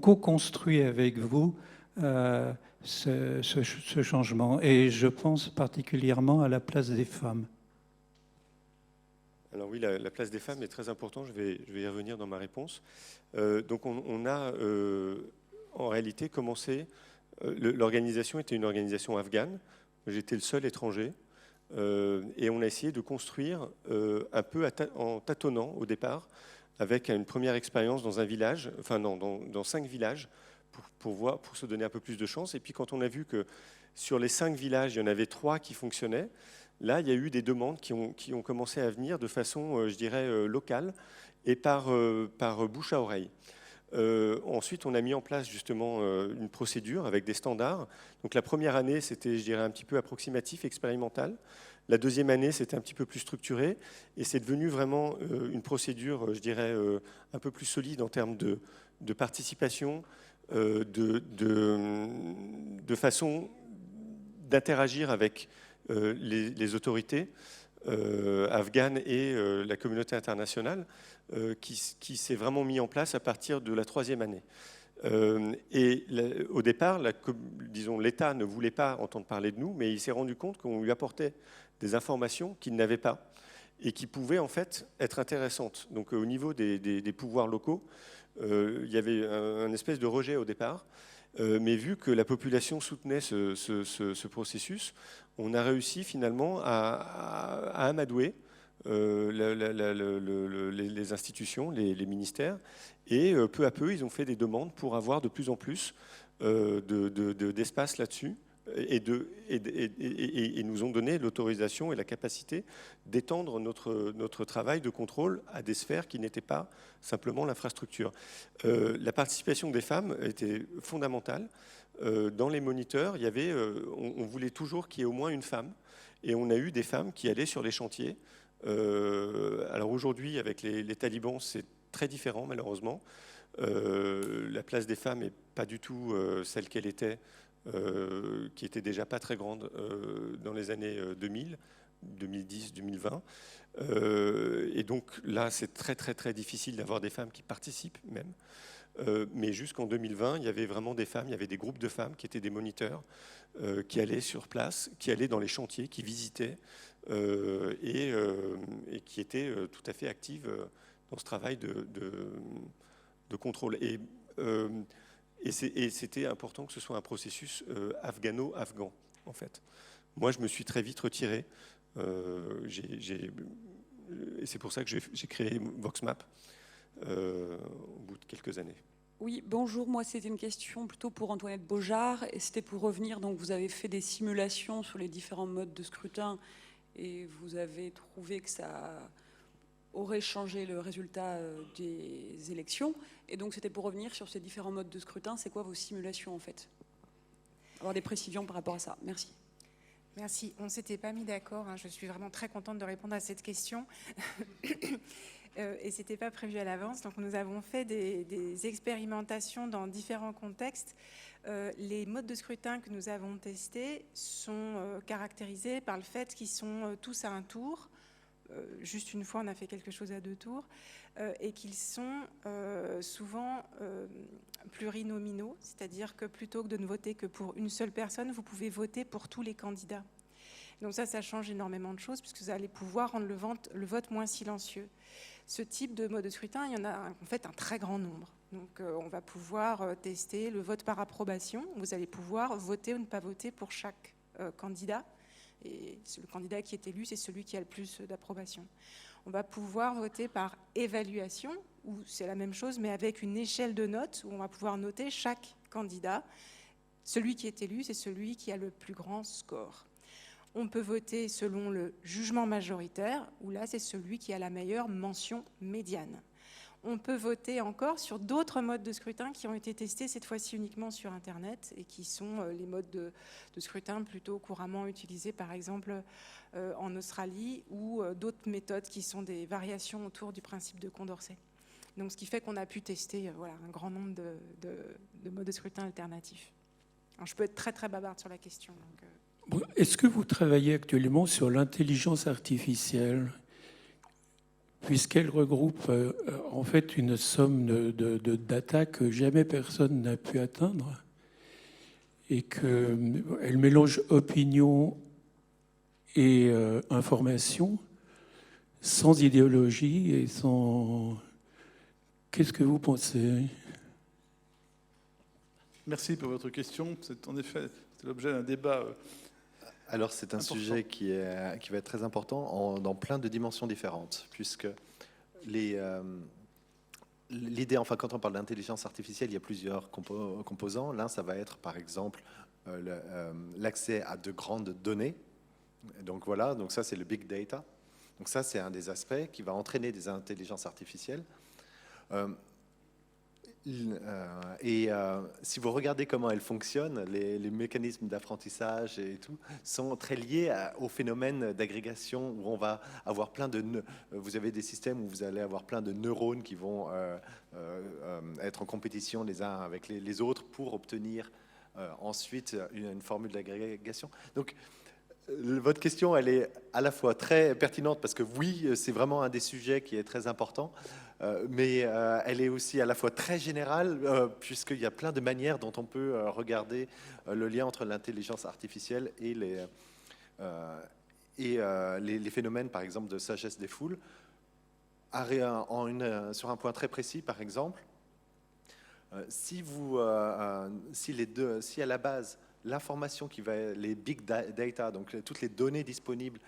co-construit avec vous ce changement? Et je pense particulièrement à la place des femmes. Alors oui, la place des femmes est très importante, je vais y revenir dans ma réponse. Donc on a en réalité commencé, l'organisation était une organisation afghane, j'étais le seul étranger, et on a essayé de construire un peu en tâtonnant au départ, avec une première expérience dans un village, enfin dans 5 villages, pour se donner un peu plus de chance. Et puis quand on a vu que sur les 5 villages, il y en avait 3 qui fonctionnaient, là, il y a eu des demandes qui ont commencé à venir de façon, je dirais, locale et par bouche à oreille. Ensuite, on a mis en place justement une procédure avec des standards. Donc la première année, c'était, je dirais, un petit peu approximatif, expérimental. La deuxième année, c'était un petit peu plus structuré. Et c'est devenu vraiment une procédure, je dirais, un peu plus solide en termes de participation, de façon d'interagir avec les autorités afghanes et la communauté internationale qui s'est vraiment mis en place à partir de la 3e année. Au départ, disons, l'État ne voulait pas entendre parler de nous, mais il s'est rendu compte qu'on lui apportait des informations qu'il n'avait pas et qui pouvaient en fait être intéressantes. Donc au niveau des pouvoirs locaux, il y avait un espèce de rejet au départ. Mais vu que la population soutenait ce processus, on a réussi finalement à amadouer les institutions, les ministères, et peu à peu, ils ont fait des demandes pour avoir de plus en plus d'espace là-dessus, et nous ont donné l'autorisation et la capacité d'étendre notre travail de contrôle à des sphères qui n'étaient pas simplement l'infrastructure. La participation des femmes était fondamentale. Dans les moniteurs, on voulait toujours qu'il y ait au moins une femme, et on a eu des femmes qui allaient sur les chantiers. Alors aujourd'hui, avec les talibans, c'est très différent malheureusement. La place des femmes n'est pas du tout celle qu'elle était, qui était déjà pas très grande dans les années 2000, 2010, 2020. Et donc là, c'est très très très difficile d'avoir des femmes qui participent même. Mais jusqu'en 2020, il y avait vraiment des femmes, il y avait des groupes de femmes qui étaient des moniteurs, qui allaient sur place, qui allaient dans les chantiers, qui visitaient et qui étaient tout à fait actives dans ce travail de contrôle. Et c'était important que ce soit un processus afghano-afghan, en fait. Moi, je me suis très vite retiré. Et c'est pour ça que j'ai créé VoxMap au bout de quelques années. Oui, bonjour. Moi, c'était une question plutôt pour Antoinette Beaujard. Et c'était pour revenir. Donc, vous avez fait des simulations sur les différents modes de scrutin et vous avez trouvé que ça aurait changé le résultat des élections. Et donc c'était pour revenir sur ces différents modes de scrutin. C'est quoi vos simulations en fait? Avoir des précisions par rapport à ça. Merci. Merci. On ne s'était pas mis d'accord. Je suis vraiment très contente de répondre à cette question. Et ce n'était pas prévu à l'avance. Donc nous avons fait des expérimentations dans différents contextes. Les modes de scrutin que nous avons testés sont caractérisés par le fait qu'ils sont tous à un tour. Juste une fois, on a fait quelque chose à 2 tours. Et qu'ils sont souvent plurinominaux, c'est-à-dire que plutôt que de ne voter que pour une seule personne, vous pouvez voter pour tous les candidats. Donc ça change énormément de choses puisque vous allez pouvoir rendre le vote moins silencieux. Ce type de mode de scrutin, il y en a en fait un très grand nombre. Donc on va pouvoir tester le vote par approbation. Vous allez pouvoir voter ou ne pas voter pour chaque candidat. Et le candidat qui est élu, c'est celui qui a le plus d'approbation. On va pouvoir voter par évaluation, où c'est la même chose, mais avec une échelle de notes, où on va pouvoir noter chaque candidat. Celui qui est élu, c'est celui qui a le plus grand score. On peut voter selon le jugement majoritaire, où là, c'est celui qui a la meilleure mention médiane. On peut voter encore sur d'autres modes de scrutin qui ont été testés cette fois-ci uniquement sur Internet et qui sont les modes de scrutin plutôt couramment utilisés, par exemple en Australie, ou d'autres méthodes qui sont des variations autour du principe de Condorcet. Donc, ce qui fait qu'on a pu tester un grand nombre de modes de scrutin alternatifs. Alors, je peux être très, très bavarde sur la question. Est-ce que vous travaillez actuellement sur l'intelligence artificielle, puisqu'elle regroupe en fait une somme de data que jamais personne n'a pu atteindre et qu'elle mélange opinion et information sans idéologie et sans... Qu'est-ce que vous pensez? Merci pour votre question. C'est en effet l'objet d'un débat. Alors c'est un important. sujet qui va être très important dans plein de dimensions différentes, puisque l'idée, enfin quand on parle d'intelligence artificielle, il y a plusieurs composants. L'un, ça va être par exemple l'accès à de grandes données. Donc voilà, donc ça c'est le big data. Donc ça c'est un des aspects qui va entraîner des intelligences artificielles. Si vous regardez comment elles fonctionnent, les mécanismes d'apprentissage et tout sont très liés au phénomène d'agrégation où on va avoir vous avez des systèmes où vous allez avoir plein de neurones qui vont être en compétition les uns avec les autres pour obtenir ensuite une formule d'agrégation. Donc votre question, elle est à la fois très pertinente parce que oui, c'est vraiment un des sujets qui est très important, mais elle est aussi à la fois très générale puisqu'il y a plein de manières dont on peut regarder le lien entre l'intelligence artificielle et les phénomènes, par exemple, de sagesse des foules. Sur un point très précis, par exemple, si à la base, l'information les big data, donc toutes les données disponibles,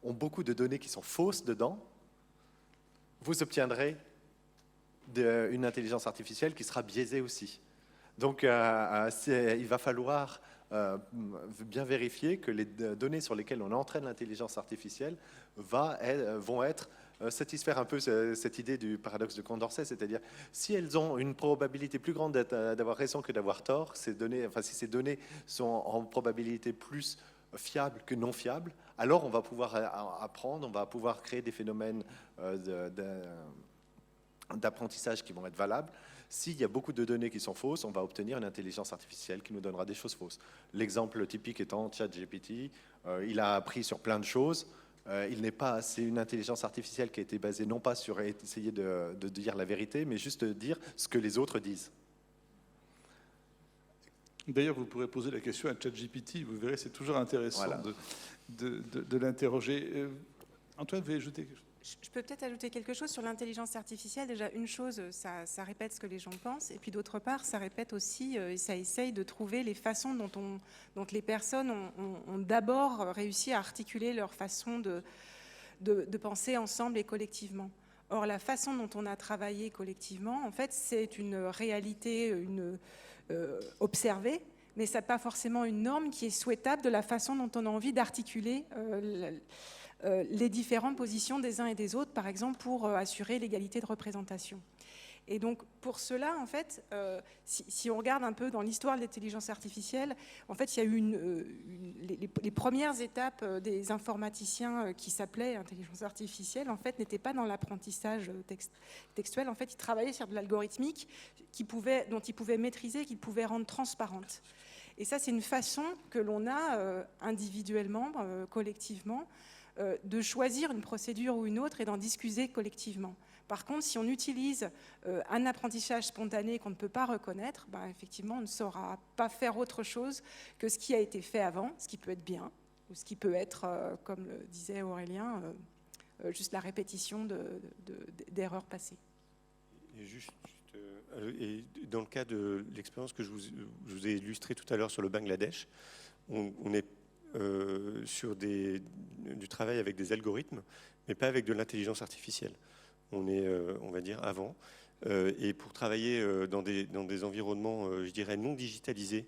ont beaucoup de données qui sont fausses dedans, vous obtiendrez une intelligence artificielle qui sera biaisée aussi. Donc, il va falloir bien vérifier que les données sur lesquelles on entraîne l'intelligence artificielle vont satisfaire un peu cette idée du paradoxe de Condorcet, c'est-à-dire si elles ont une probabilité plus grande d'avoir raison que d'avoir tort, si ces données sont en probabilité plus fiables que non fiables, alors on va pouvoir apprendre, on va pouvoir créer des phénomènes d'apprentissage qui vont être valables. S'il y a beaucoup de données qui sont fausses, on va obtenir une intelligence artificielle qui nous donnera des choses fausses. L'exemple typique étant ChatGPT, il a appris sur plein de choses. C'est une intelligence artificielle qui a été basée non pas sur essayer de dire la vérité, mais juste de dire ce que les autres disent. D'ailleurs, vous pourrez poser la question à ChatGPT, vous verrez, c'est toujours intéressant Voilà. de l'interroger. Antoine, vous voulez ajouter quelque chose? Je peux peut-être ajouter quelque chose sur l'intelligence artificielle. Déjà, une chose, ça répète ce que les gens pensent. Et puis d'autre part, ça répète aussi, ça essaye de trouver les façons dont les personnes ont d'abord réussi à articuler leur façon de penser ensemble et collectivement. Or, la façon dont on a travaillé collectivement, en fait, c'est une réalité observée, mais ce n'est pas forcément une norme qui est souhaitable de la façon dont on a envie d'articuler les différentes positions des uns et des autres, par exemple pour assurer l'égalité de représentation. Et donc, pour cela, en fait, si on regarde un peu dans l'histoire de l'intelligence artificielle, en fait, il y a eu les premières étapes des informaticiens qui s'appelaient intelligence artificielle, en fait, n'étaient pas dans l'apprentissage textuel. En fait, ils travaillaient sur de l'algorithmique dont ils pouvaient maîtriser, qu'ils pouvaient rendre transparente. Et ça, c'est une façon que l'on a individuellement, collectivement, de choisir une procédure ou une autre et d'en discuter collectivement. Par contre, si on utilise un apprentissage spontané qu'on ne peut pas reconnaître, ben, effectivement, on ne saura pas faire autre chose que ce qui a été fait avant, ce qui peut être bien, ou ce qui peut être, comme le disait Aurélien, juste la répétition d'erreurs passées. Et dans le cas de l'expérience que je vous ai illustrée tout à l'heure sur le Bangladesh, on est sur du travail avec des algorithmes, mais pas avec de l'intelligence artificielle. On est, on va dire, avant. Et pour travailler dans des environnements, je dirais, non digitalisés,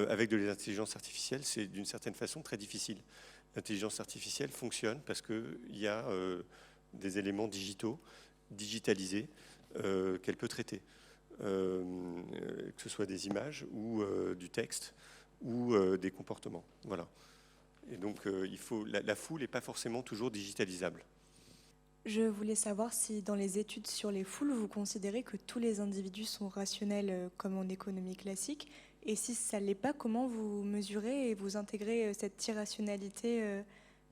avec de l'intelligence artificielle, c'est d'une certaine façon très difficile. L'intelligence artificielle fonctionne parce qu'il y a des éléments digitalisés, qu'elle peut traiter. Que ce soit des images ou du texte ou des comportements. Voilà. Et donc, la foule n'est pas forcément toujours digitalisable. Je voulais savoir si dans les études sur les foules, vous considérez que tous les individus sont rationnels comme en économie classique, et si ça ne l'est pas, comment vous mesurez et vous intégrez cette irrationalité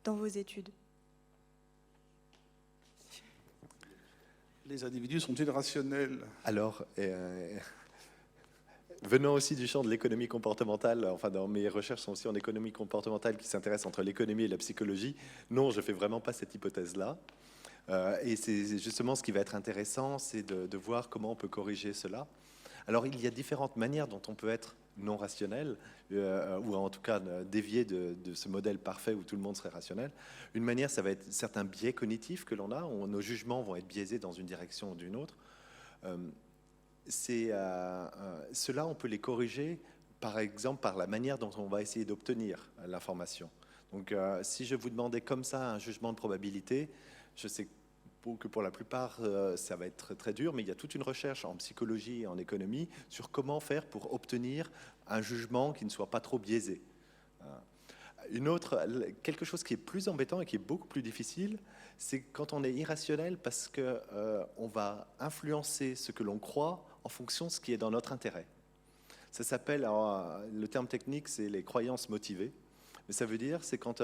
dans vos études? Les individus sont-ils rationnels? Alors, venant aussi du champ de l'économie comportementale, enfin dans mes recherches sont aussi en économie comportementale qui s'intéressent entre l'économie et la psychologie, non, je ne fais vraiment pas cette hypothèse-là. Et c'est justement ce qui va être intéressant, c'est de voir comment on peut corriger cela. Alors, il y a différentes manières dont on peut être non rationnel, ou en tout cas dévier de ce modèle parfait où tout le monde serait rationnel. Une manière, ça va être certains biais cognitifs que l'on a, où nos jugements vont être biaisés dans une direction ou d'une autre. Cela, on peut les corriger, par exemple, par la manière dont on va essayer d'obtenir l'information. Donc, si je vous demandais comme ça un jugement de probabilité, je sais que pour la plupart, ça va être très dur, mais il y a toute une recherche en psychologie et en économie sur comment faire pour obtenir un jugement qui ne soit pas trop biaisé. Quelque chose qui est plus embêtant et qui est beaucoup plus difficile, c'est quand on est irrationnel parce qu'on va influencer ce que l'on croit en fonction de ce qui est dans notre intérêt. Ça s'appelle, le terme technique, c'est les croyances motivées. Mais ça veut dire, c'est quand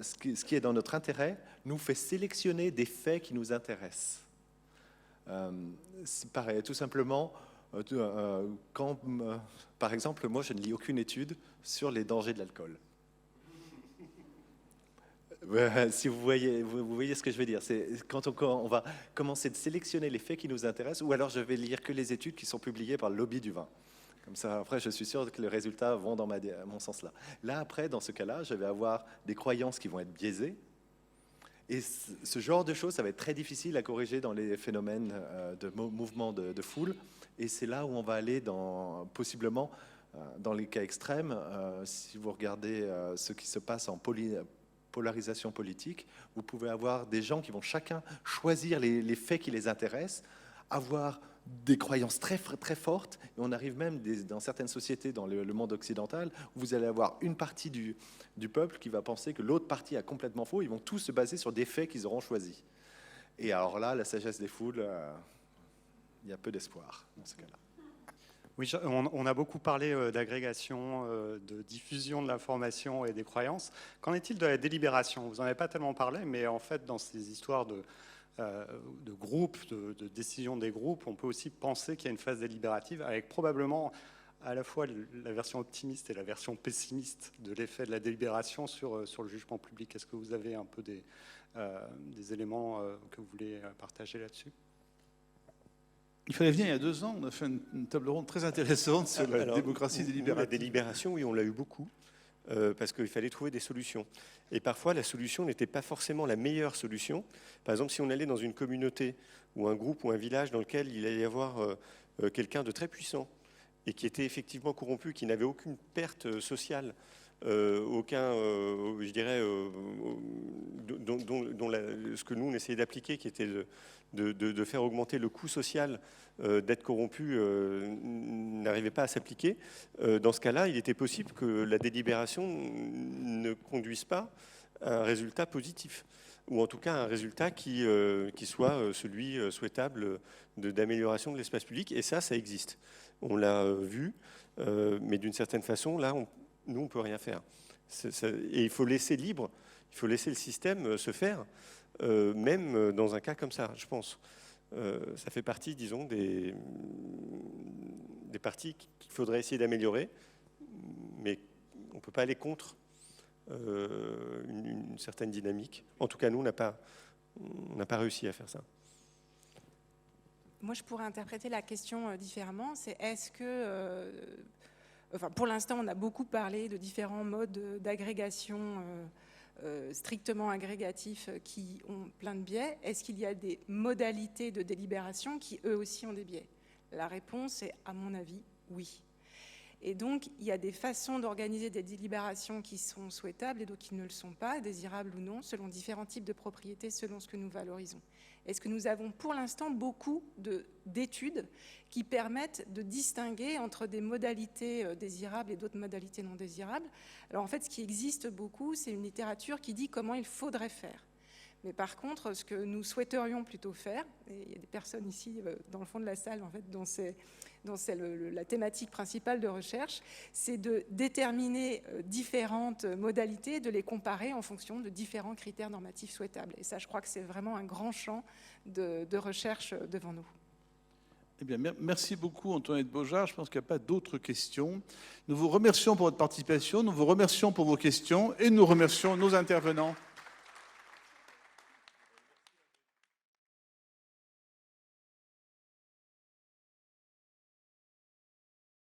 ce qui est dans notre intérêt nous fait sélectionner des faits qui nous intéressent. C'est pareil, tout simplement, par exemple, moi je ne lis aucune étude sur les dangers de l'alcool. Si vous voyez ce que je veux dire, c'est quand on va commencer de sélectionner les faits qui nous intéressent, ou alors je vais lire que les études qui sont publiées par le lobby du vin. Comme ça, après, je suis sûr que les résultats vont dans mon sens-là. Là, après, dans ce cas-là, je vais avoir des croyances qui vont être biaisées. Et ce genre de choses, ça va être très difficile à corriger dans les phénomènes de mouvement de foule. Et c'est là où on va aller, possiblement, dans les cas extrêmes, si vous regardez ce qui se passe en polarisation politique, vous pouvez avoir des gens qui vont chacun choisir les faits qui les intéressent, avoir des croyances très, très fortes, et on arrive même dans certaines sociétés, dans le monde occidental, où vous allez avoir une partie du peuple qui va penser que l'autre partie a complètement faux. Ils vont tous se baser sur des faits qu'ils auront choisis. Et alors là, la sagesse des foules, il y a peu d'espoir dans ce cas-là. Oui, on a beaucoup parlé d'agrégation, de diffusion de l'information et des croyances. Qu'en est-il de la délibération? Vous n'en avez pas tellement parlé, mais en fait, dans ces histoires de groupes, de décision des groupes, on peut aussi penser qu'il y a une phase délibérative avec probablement à la fois la version optimiste et la version pessimiste de l'effet de la délibération sur le jugement public. Est-ce que vous avez un peu des éléments que vous voulez partager là-dessus? Il fallait venir il y a 2 ans, on a fait une table ronde très intéressante sur la démocratie délibérative. La délibération, oui, on l'a eu beaucoup. Parce qu'il fallait trouver des solutions. Et parfois, la solution n'était pas forcément la meilleure solution. Par exemple, si on allait dans une communauté ou un groupe ou un village dans lequel il allait y avoir quelqu'un de très puissant et qui était effectivement corrompu, qui n'avait aucune perte sociale je dirais, ce que nous, on essayait d'appliquer, qui était de faire augmenter le coût social d'être corrompu, n'arrivait pas à s'appliquer. Dans ce cas-là, il était possible que la délibération ne conduise pas à un résultat positif, ou en tout cas un résultat qui soit celui souhaitable d'amélioration de l'espace public. Et ça existe. On l'a vu, mais d'une certaine façon, là, nous, on ne peut rien faire. Et il faut laisser libre, il faut laisser le système se faire, même dans un cas comme ça, je pense. Ça fait partie, disons, des parties qu'il faudrait essayer d'améliorer, mais on ne peut pas aller contre une certaine dynamique. En tout cas, nous, on n'a pas réussi à faire ça. Moi, je pourrais interpréter la question différemment. C'est est-ce que... pour l'instant, on a beaucoup parlé de différents modes d'agrégation strictement agrégatifs qui ont plein de biais. Est-ce qu'il y a des modalités de délibération qui, eux aussi, ont des biais? La réponse est, à mon avis, oui. Et donc, il y a des façons d'organiser des délibérations qui sont souhaitables et d'autres qui ne le sont pas, désirables ou non, selon différents types de propriétés, selon ce que nous valorisons. Est-ce que nous avons pour l'instant beaucoup d'études qui permettent de distinguer entre des modalités désirables et d'autres modalités non désirables? Alors en fait, ce qui existe beaucoup, c'est une littérature qui dit comment il faudrait faire. Mais par contre, ce que nous souhaiterions plutôt faire, et il y a des personnes ici dans le fond de la salle en fait, dont c'est la thématique principale de recherche, c'est de déterminer différentes modalités, de les comparer en fonction de différents critères normatifs souhaitables. Et ça, je crois que c'est vraiment un grand champ de recherche devant nous. Eh bien, merci beaucoup, Antoinette Baujard. Je pense qu'il n'y a pas d'autres questions. Nous vous remercions pour votre participation, nous vous remercions pour vos questions et nous remercions nos intervenants.